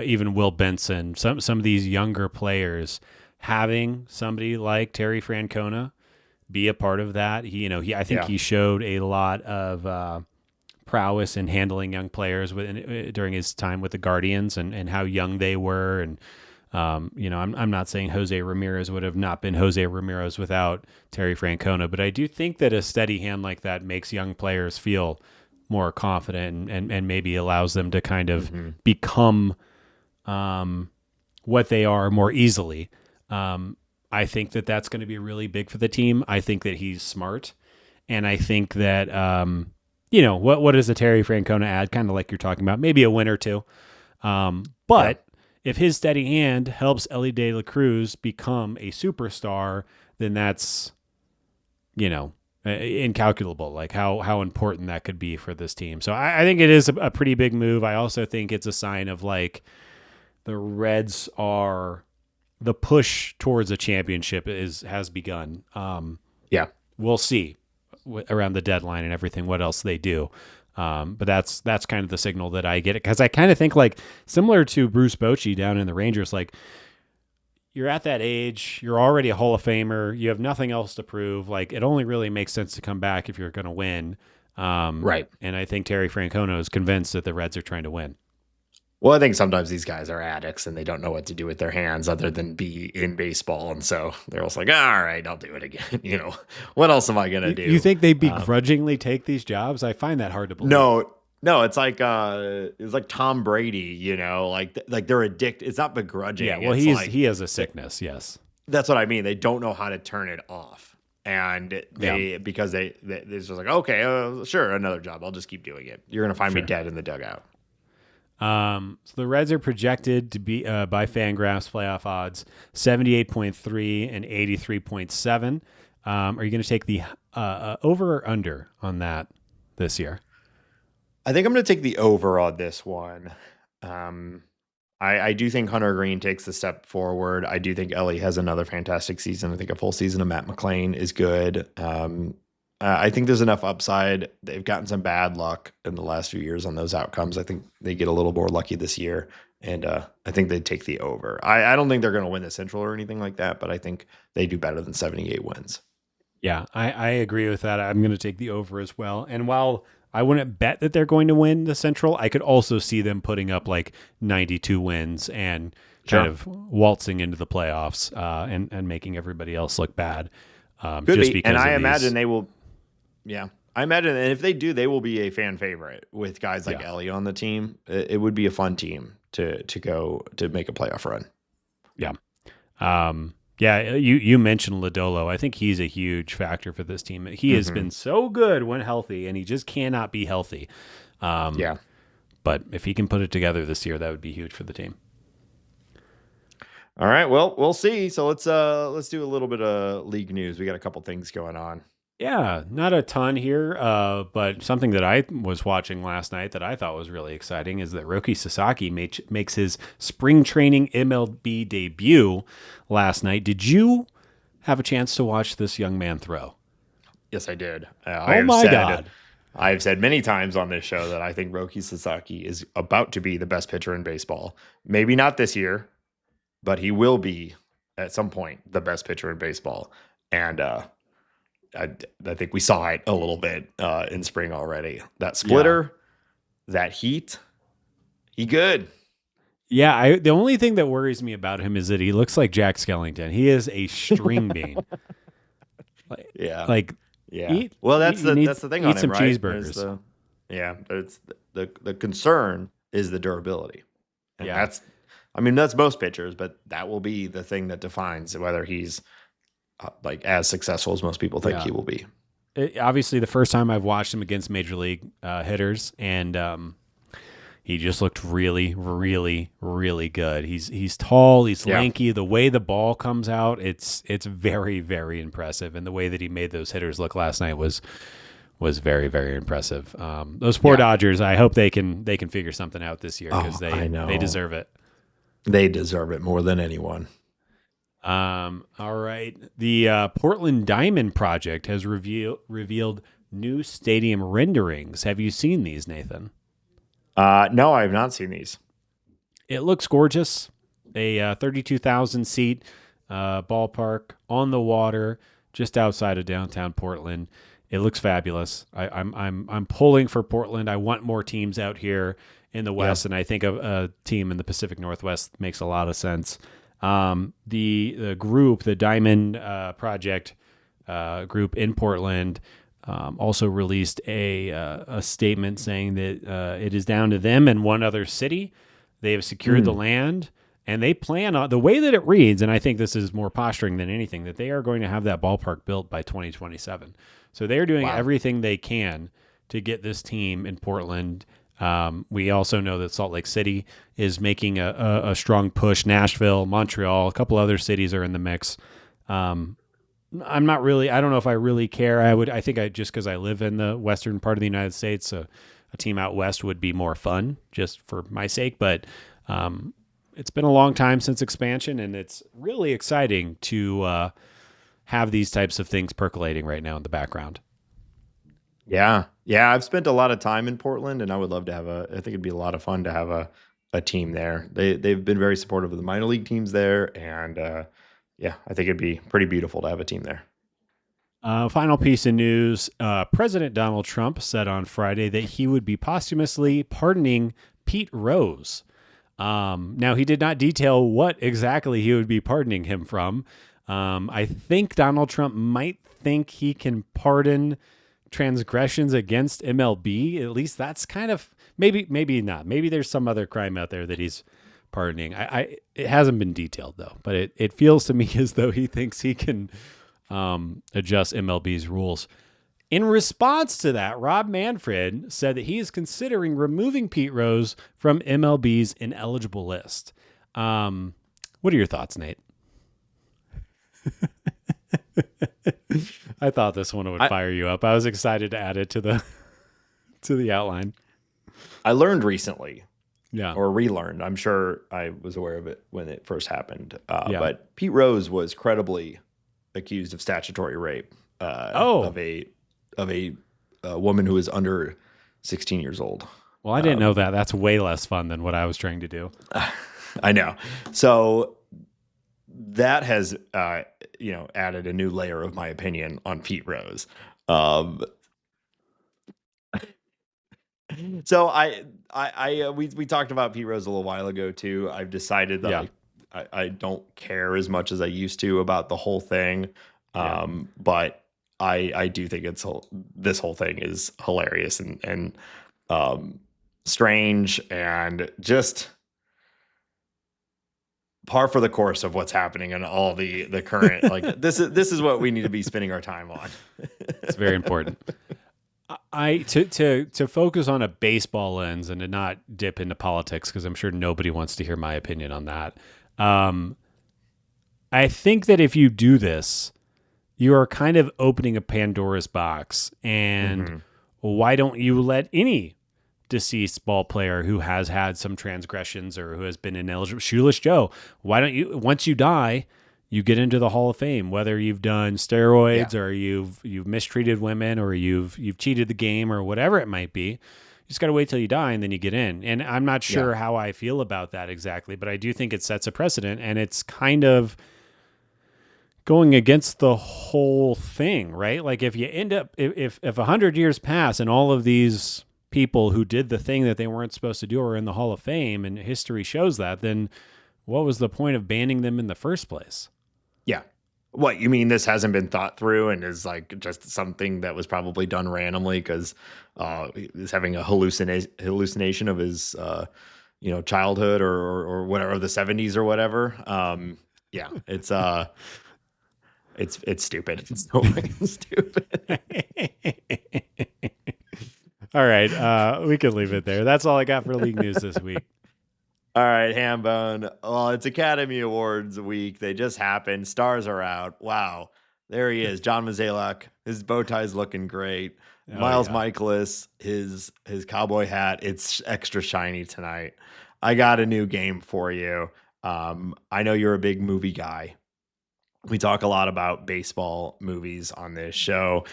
S2: even Will Benson, some of these younger players, having somebody like Terry Francona be a part of that. I think he showed a lot of prowess in handling young players during his time with the Guardians, and how young they were. And I'm not saying Jose Ramirez would have not been Jose Ramirez without Terry Francona, but I do think that a steady hand like that makes young players feel more confident, and maybe allows them to kind of become what they are more easily. I think that that's going to be really big for the team. I think that he's smart, and I think that what does a Terry Francona add? Kind of like you're talking about, maybe a win or two. But if his steady hand helps Ellie De La Cruz become a superstar, then that's incalculable. Like how important that could be for this team. So I think it is a pretty big move. I also think it's a sign of like the Reds are. The push towards a championship has begun. We'll see around the deadline and everything what else they do. But that's kind of the signal that I get, because I kind of think like similar to Bruce Bochy down in the Rangers, like you're at that age, you're already a Hall of Famer, you have nothing else to prove. Like it only really makes sense to come back if you're going to win.
S1: Right.
S2: And I think Terry Francona is convinced that the Reds are trying to win.
S1: Well, I think sometimes these guys are addicts and they don't know what to do with their hands other than be in baseball. And so they're also like, all right, I'll do it again. What else am I going to do?
S2: You think they begrudgingly take these jobs? I find that hard to believe.
S1: No, it's like Tom Brady, like they're addicted. It's not begrudging.
S2: Yeah, well, he has a sickness. Yes.
S1: That's what I mean. They don't know how to turn it off. And because they're just like, okay, sure, another job. I'll just keep doing it. You're going to find me dead in the dugout.
S2: So the Reds are projected to be by Fangraphs playoff odds 78.3 and 83.7. Are you going to take the over or under on that this year?
S1: I think I'm going to take the over on this one. I do think Hunter Green takes the step forward. I do think Ellie has another fantastic season. I think a full season of Matt McLain is good. I think there's enough upside. They've gotten some bad luck in the last few years on those outcomes. I think they get a little more lucky this year, and I think they take the over. I don't think they're going to win the Central or anything like that, but I think they do better than 78 wins.
S2: Yeah, I agree with that. I'm going to take the over as well. And while I wouldn't bet that they're going to win the Central, I could also see them putting up like 92 wins and kind of waltzing into the playoffs and making everybody else look bad.
S1: Could just be. And I imagine they will. Yeah, I imagine, and if they do, they will be a fan favorite with guys like Ellie on the team. It would be a fun team to go to make a playoff run.
S2: Yeah. You mentioned Lodolo. I think he's a huge factor for this team. He has been so good when healthy, and he just cannot be healthy. But if he can put it together this year, that would be huge for the team.
S1: All right, well, we'll see. So let's do a little bit of league news. We got a couple things going on.
S2: Yeah, not a ton here, but something that I was watching last night that I thought was really exciting is that Roki Sasaki makes his spring training MLB debut last night. Did you have a chance to watch this young man throw?
S1: Yes, I did.
S2: God.
S1: I've said many times on this show that I think Roki Sasaki is about to be the best pitcher in baseball. Maybe not this year, but he will be at some point the best pitcher in baseball. And I think we saw it a little bit in spring already. That splitter, that heat, he good.
S2: Yeah, the only thing that worries me about him is that he looks like Jack Skellington. He is a string bean.
S1: Well, that's the thing on him,
S2: some
S1: right?
S2: Cheeseburgers.
S1: It's the concern is the durability. And that's most pitchers, but that will be the thing that defines whether he's like as successful as most people think he will be.
S2: Obviously, the first time I've watched him against major league hitters, and he just looked really, really, really good. He's tall, he's lanky. The way the ball comes out, it's very, very impressive. And the way that he made those hitters look last night was very, very impressive. Those poor Dodgers. I hope they can figure something out this year because they deserve it.
S1: They deserve it more than anyone.
S2: All right. The Portland Diamond Project has revealed new stadium renderings. Have you seen these, Nathan?
S1: No, I have not seen these.
S2: It looks gorgeous. A 32,000 seat ballpark on the water, just outside of downtown Portland. It looks fabulous. I'm pulling for Portland. I want more teams out here in the West,
S1: Yep.
S2: and I think a team in the Pacific Northwest makes a lot of sense. The group, the Diamond Project group in Portland, also released a statement saying that it is down to them and one other city. They have secured the land, and they plan on the way that it reads. And I think this is more posturing than anything, that they are going to have that ballpark built by 2027. So they're doing
S1: Wow.
S2: everything they can to get this team in Portland. We also know that Salt Lake City is making a strong push. Nashville, Montreal, a couple other cities are in the mix. I'm not really. I don't know if I really care. I think just because I live in the western part of the United States, a team out west would be more fun, just for my sake. But it's been a long time since expansion, and it's really exciting to have these types of things percolating right now in the background.
S1: Yeah. Yeah. I've spent a lot of time in Portland, and I would love to I think it'd be a lot of fun to have a team there. They've been very supportive of the minor league teams there. And yeah, I think it'd be pretty beautiful to have a team there.
S2: Final piece of news. President Donald Trump said on Friday that he would be posthumously pardoning Pete Rose. Now, he did not detail what exactly he would be pardoning him from. I think Donald Trump might think he can pardon transgressions against MLB. At least that's kind of maybe not. Maybe there's some other crime out there that he's pardoning. It hasn't been detailed though, but it feels to me as though he thinks he can adjust MLB's rules. In response to that, Rob Manfred said that he is considering removing Pete Rose from MLB's ineligible list. What are your thoughts, Nate? I thought this one would fire you up. I was excited to add it to the outline.
S1: I learned recently,
S2: Yeah.
S1: or relearned. I'm sure I was aware of it when it first happened.
S2: Yeah.
S1: But Pete Rose was credibly accused of statutory rape of a woman who was under 16 years old.
S2: Well, I didn't know that. That's way less fun than what I was trying to do.
S1: I know. So that has added a new layer of my opinion on Pete Rose. So we talked about Pete Rose a little while ago too. I've decided that I don't care as much as I used to about the whole thing. But I do think this whole thing is hilarious and strange and just par for the course of what's happening in all the current, like this is what we need to be spending our time on.
S2: It's very important. To focus on a baseball lens and to not dip into politics, because I'm sure nobody wants to hear my opinion on that. I think that if you do this, you are kind of opening a Pandora's box. And why don't you let any deceased ball player who has had some transgressions or who has been ineligible, Shoeless Joe, why don't you, once you die, you get into the Hall of Fame, whether you've done steroids or you've mistreated women or you've cheated the game or whatever it might be. You just got to wait till you die and then you get in. And I'm not sure how I feel about that exactly, but I do think it sets a precedent, and it's kind of going against the whole thing, right? Like if you end up, if 100 years pass and all of these people who did the thing that they weren't supposed to do are in the Hall of Fame and history shows that, then what was the point of banning them in the first place?
S1: Yeah. What, you mean this hasn't been thought through and is like just something that was probably done randomly because he's having a hallucination of his childhood or whatever, the 70s or whatever. Yeah, it's stupid. It's so fucking stupid.
S2: All right, we can leave it there. That's all I got for league news this week.
S1: All right, Hambone. Well, it's Academy Awards week. They just happened. Stars are out. Wow. There he is, John Mazalek. His bow tie's looking great. Miles Michaelis, his cowboy hat, it's extra shiny tonight. I got a new game for you. I know you're a big movie guy. We talk a lot about baseball movies on this show.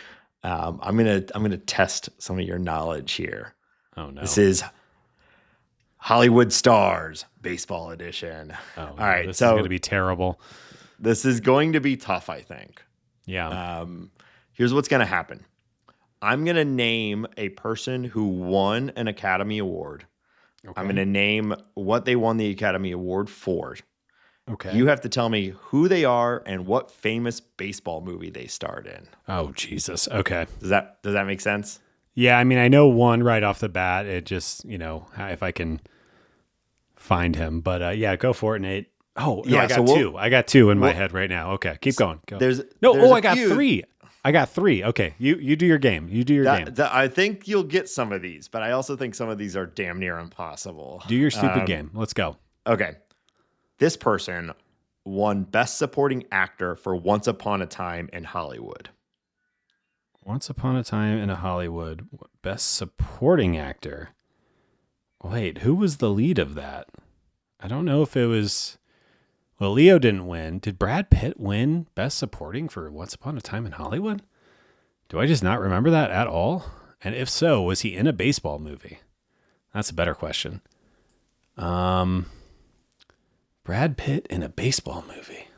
S1: I'm gonna test some of your knowledge here.
S2: Oh no.
S1: This is Hollywood Stars, baseball edition.
S2: Oh,
S1: All
S2: no,
S1: right,
S2: this is
S1: so
S2: going to be terrible.
S1: this is going to be tough, I think.
S2: Yeah.
S1: Here's what's going to happen. I'm going to name a person who won an Academy Award.
S2: Okay.
S1: I'm going to name what they won the Academy Award for.
S2: Okay.
S1: You have to tell me who they are and what famous baseball movie they starred in.
S2: Oh, Jesus. Okay.
S1: Does that make sense?
S2: Yeah, I mean, I know one right off the bat. It just, if I can find him. But yeah, go for it, Nate. Oh, no,
S1: Yeah,
S2: I got
S1: so
S2: two. I got two in my head right now. Okay, keep going. Go.
S1: There's
S2: I got
S1: few.
S2: three. I got three. Okay, you do your game. You do your game.
S1: I think you'll get some of these, but I also think some of these are damn near impossible.
S2: Do your stupid game. Let's go.
S1: Okay. This person won Best Supporting Actor for Once Upon a Time in Hollywood.
S2: Once Upon a Time in Hollywood, Best Supporting Actor. Wait, who was the lead of that? I don't know if it was... Well, Leo didn't win. Did Brad Pitt win Best Supporting for Once Upon a Time in Hollywood? Do I just not remember that at all? And if so, was he in a baseball movie? That's a better question. Brad Pitt in a baseball movie.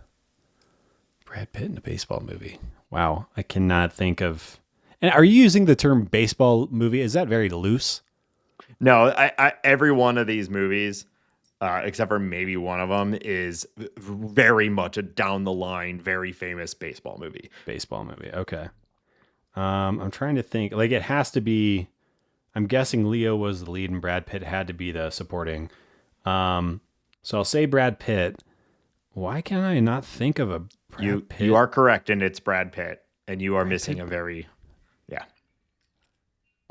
S2: Brad Pitt in a baseball movie. Wow, I cannot think of... And are you using the term baseball movie? Is that very loose?
S1: No, I every one of these movies, except for maybe one of them, is very much a down the line, very famous baseball movie.
S2: Baseball movie. Okay. I'm trying to think. Like, it has to be... I'm guessing Leo was the lead and Brad Pitt had to be the supporting. So I'll say Brad Pitt. Why can I not think of a Brad Pitt?
S1: You are correct, and it's Brad Pitt, and you are missing a very... Yeah.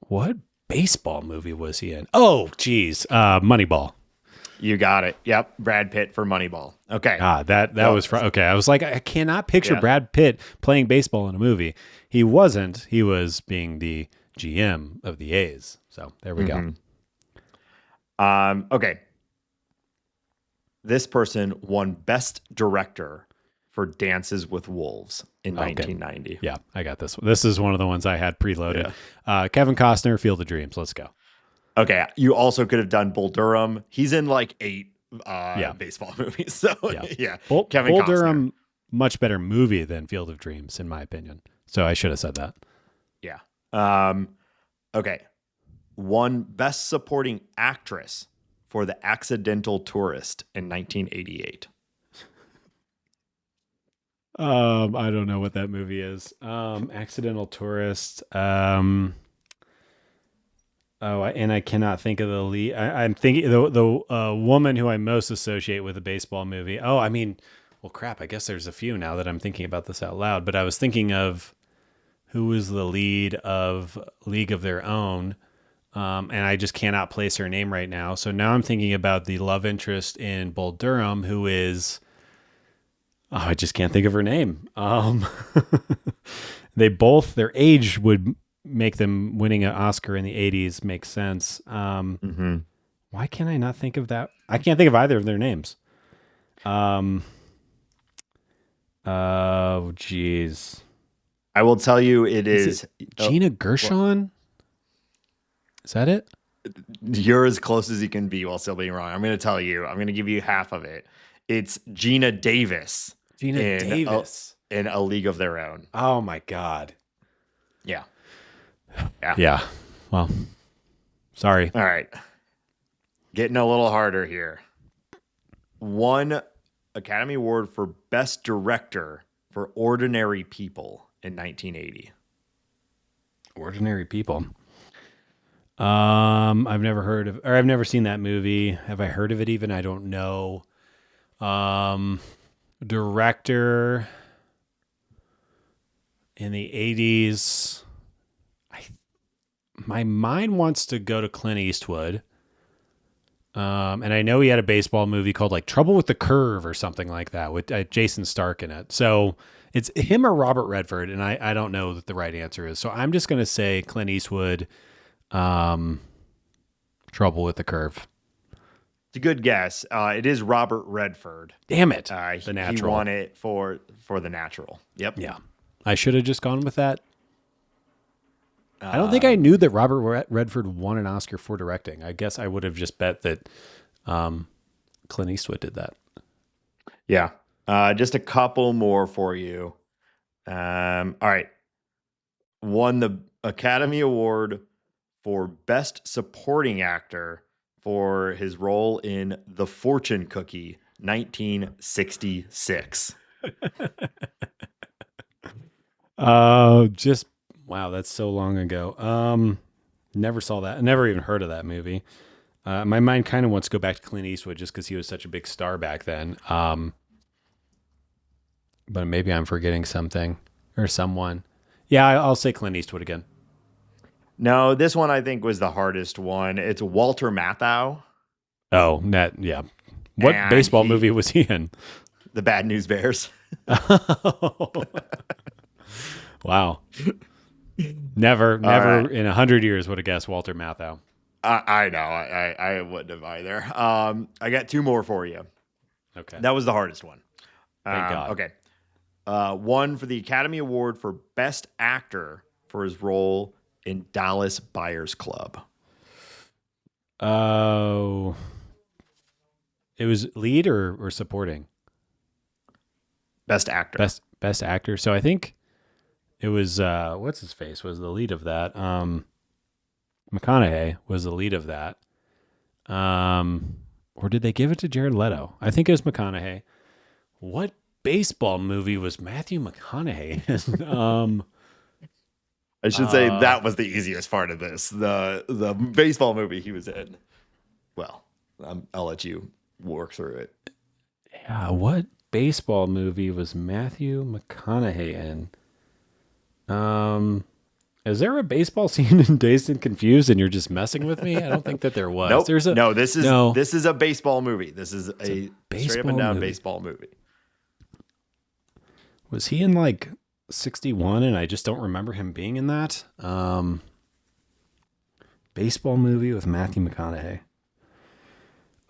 S2: What baseball movie was he in? Oh, geez. Moneyball.
S1: You got it. Yep. Brad Pitt for Moneyball. Okay.
S2: That was... Okay, I was like, I cannot picture Brad Pitt playing baseball in a movie. He wasn't. He was being the GM of the A's. So there we go.
S1: Okay. This person won Best Director for Dances with Wolves in 1990.
S2: Yeah, I got this one. This is one of the ones I had preloaded. Yeah. Kevin Costner, Field of Dreams. Let's go.
S1: Okay. You also could have done Bull Durham. He's in like 8 baseball movies. So yeah.
S2: Bull
S1: Costner.
S2: Durham, much better movie than Field of Dreams, in my opinion. So I should have said that.
S1: Yeah. Okay. Won Best Supporting Actress for The Accidental Tourist in 1988.
S2: I don't know what that movie is. Accidental Tourist. And I cannot think of the lead. I'm thinking the woman who I most associate with a baseball movie. Oh, I mean, well, crap. I guess there's a few now that I'm thinking about this out loud. But I was thinking of who was the lead of League of Their Own. And I just cannot place her name right now. So now I'm thinking about the love interest in Bull Durham, who is... Oh, I just can't think of her name. They both, their age would make them winning an Oscar in the 80s make sense. Why can't I not think of that? I can't think of either of their names. Oh, geez.
S1: I will tell you is
S2: Gina Gershon? Is that it?
S1: You're as close as you can be while still being wrong. I'm going to tell you. I'm going to give you half of it. It's Gina Davis.
S2: Davis.
S1: In A League of Their Own.
S2: Oh, my God.
S1: Yeah.
S2: Yeah. Well, sorry.
S1: All right. Getting a little harder here. Won Academy Award for Best Director for Ordinary People in 1980.
S2: Ordinary People. I've never seen that movie. Have I heard of it even? I don't know. Director in the 80s. My mind wants to go to Clint Eastwood. And I know he had a baseball movie called like Trouble with the Curve or something like that with Jason Stark in it. So it's him or Robert Redford. And I don't know what the right answer is. So I'm just going to say Clint Eastwood, Trouble with the Curve.
S1: It's a good guess. It is Robert Redford.
S2: Damn it. The Natural.
S1: He won it for The Natural. Yep.
S2: Yeah. I should have just gone with that. I don't think I knew that Robert Redford won an Oscar for directing. I guess I would have just bet that Clint Eastwood did that.
S1: Yeah. Just a couple more for you. All right. Won the Academy Award for Best Supporting Actor for his role in The Fortune Cookie, 1966.
S2: Just wow, that's so long ago. Never saw that. I never even heard of that movie. My mind kind of wants to go back to Clint Eastwood just because he was such a big star back then. But maybe I'm forgetting something or someone. Yeah, I'll say Clint Eastwood again.
S1: No, this one I think was the hardest one. It's Walter Matthau.
S2: Oh, yeah. What
S1: And
S2: baseball movie was he in?
S1: The Bad News Bears.
S2: Wow. Never in 100 years would have guessed Walter Matthau.
S1: I know. I wouldn't have either. I got two more for you.
S2: Okay.
S1: That was the hardest one.
S2: Thank God.
S1: Okay. Won for the Academy Award for Best Actor for his role in Dallas Buyers Club.
S2: Oh. It was lead or supporting?
S1: Best Actor.
S2: Best actor. So I think it was what's his face was the lead of that. McConaughey was the lead of that. Or did they give it to Jared Leto? I think it was McConaughey. What baseball movie was Matthew McConaughey in?
S1: I should say that was the easiest part of this. The baseball movie he was in. Well, I'll let you work through it.
S2: Yeah, what baseball movie was Matthew McConaughey in? Is there a baseball scene in Dazed and Confused and you're just messing with me? I don't think that there was.
S1: Nope. This is a baseball movie. This is a straight up and down baseball movie.
S2: Was he in like 61 and I just don't remember him being in that? Baseball movie with Matthew McConaughey.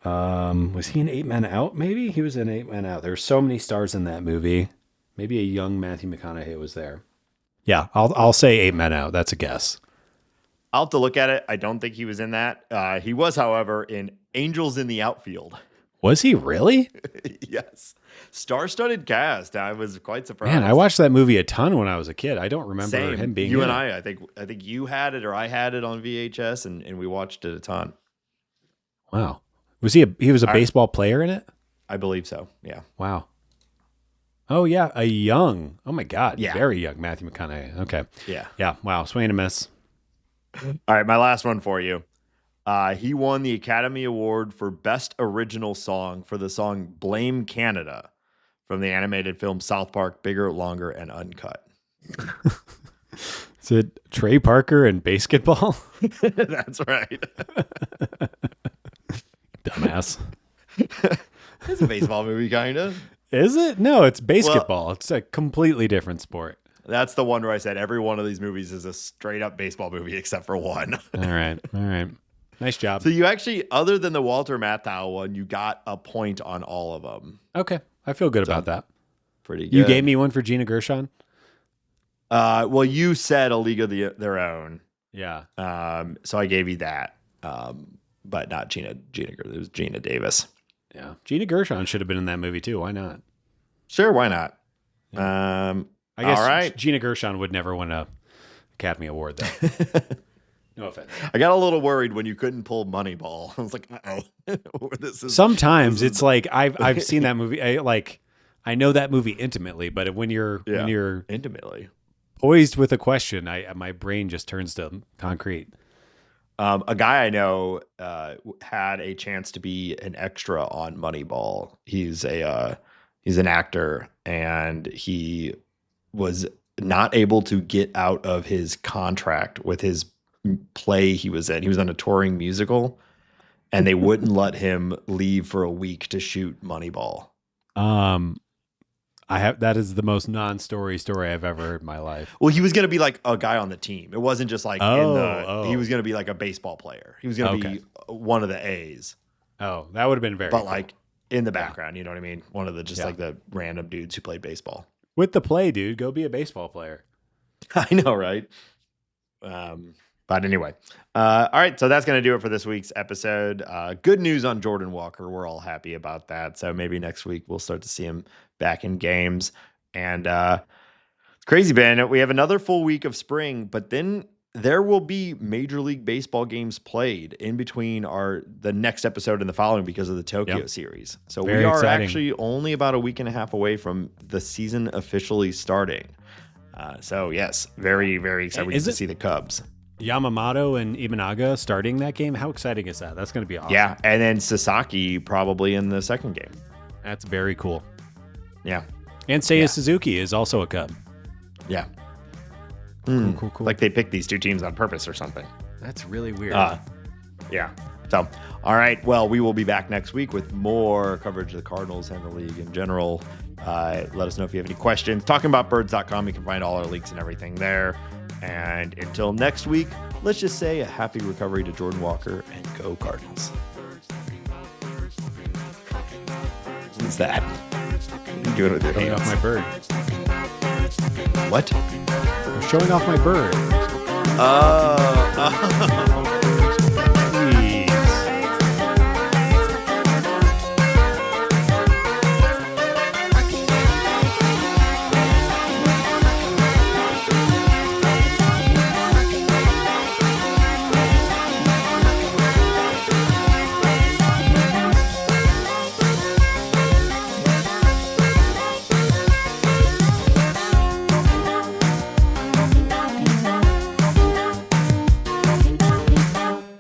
S2: Was he in 8 Men Out? Maybe he was in 8 Men Out. There's so many stars in that movie. Maybe a young Matthew McConaughey was there. Yeah, I'll say 8 Men Out. That's a guess.
S1: I'll have to look at it. I don't think he was in that. He was, however, in Angels in the Outfield.
S2: Was he really?
S1: Yes. Star-studded cast. I was quite surprised.
S2: Man, I watched that movie a ton when I was a kid. I don't remember him being
S1: you
S2: in
S1: and
S2: it.
S1: I think you had it or I had it on VHS and we watched it a ton.
S2: Wow. Was he was a baseball player in it?
S1: I believe so. Yeah.
S2: Wow. Oh yeah, oh my God,
S1: yeah.
S2: Very young Matthew McConaughey. Okay.
S1: Yeah.
S2: Yeah. Wow. Swing and a miss.
S1: All right, my last one for you. He won the Academy Award for Best Original Song for the song Blame Canada from the animated film South Park, Bigger, Longer, and Uncut.
S2: Is it Trey Parker and basketball?
S1: That's right.
S2: Dumbass.
S1: It's a baseball movie, kind of.
S2: Is it? No, it's basketball. Well, it's a completely different sport.
S1: That's the one where I said every one of these movies is a straight up baseball movie except for one.
S2: All right. Nice job.
S1: So you actually, other than the Walter Matthau one, you got a point on all of them.
S2: Okay. I feel good about that.
S1: Pretty good.
S2: You gave me one for Gina Gershon?
S1: Well, you said A League of Their Own.
S2: Yeah.
S1: So I gave you that. But not Gina Gershon. It was Gina Davis.
S2: Yeah. Gina Gershon should have been in that movie too. Why not?
S1: Sure, why not?
S2: Yeah. I guess
S1: all right.
S2: Gina Gershon would never win a Academy Award though. No offense.
S1: I got a little worried when you couldn't pull Moneyball. I was like, uh-oh.
S2: Sometimes it's like I've seen that movie. I know that movie intimately, but when you're
S1: intimately
S2: poised with a question, my brain just turns to concrete.
S1: A guy I know had a chance to be an extra on Moneyball. He's an actor, and he was not able to get out of his contract with his play he was in. He was on a touring musical, and they wouldn't let him leave for a week to shoot Moneyball.
S2: That is the most non-story story I've ever heard in my life.
S1: Well, he was going to be like a guy on the team. It wasn't just like he was going to be like a baseball player. He was going to be one of the A's.
S2: Oh, that would have been very
S1: But
S2: cool.
S1: like in the background, you know what I mean? One of the like the random dudes who played baseball.
S2: With the play, dude, go be a baseball player.
S1: I know, right? But anyway, all right. So that's going to do it for this week's episode. Good news on Jordan Walker. We're all happy about that. So maybe next week we'll start to see him back in games. And it's crazy, Ben. We have another full week of spring, but then there will be Major League Baseball games played in between the next episode and the following because of the Tokyo series. So
S2: Very
S1: we are
S2: exciting.
S1: actually only about a week and a half away from the season officially starting. So yes, very, very excited we get to see the Cubs.
S2: Yamamoto and Imanaga starting that game. How exciting is that? That's going to be awesome.
S1: Yeah, and then Sasaki probably in the second game.
S2: That's very cool.
S1: Yeah.
S2: And Seiya Suzuki is also a Cub.
S1: Yeah.
S2: Cool.
S1: Like they picked these two teams on purpose or something.
S2: That's really weird.
S1: Yeah. So, all right. Well, we will be back next week with more coverage of the Cardinals and the league in general. Let us know if you have any questions. Talkingaboutbirds.com. You can find all our links and everything there. And until next week, let's just say a happy recovery to Jordan Walker and go Cardinals. What's that? What are you doing with your
S2: Showing
S1: hands?
S2: off my bird.
S1: What?
S2: I'm showing off my bird. Please.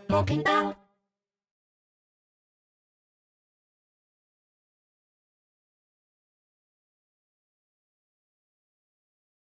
S3: Talking about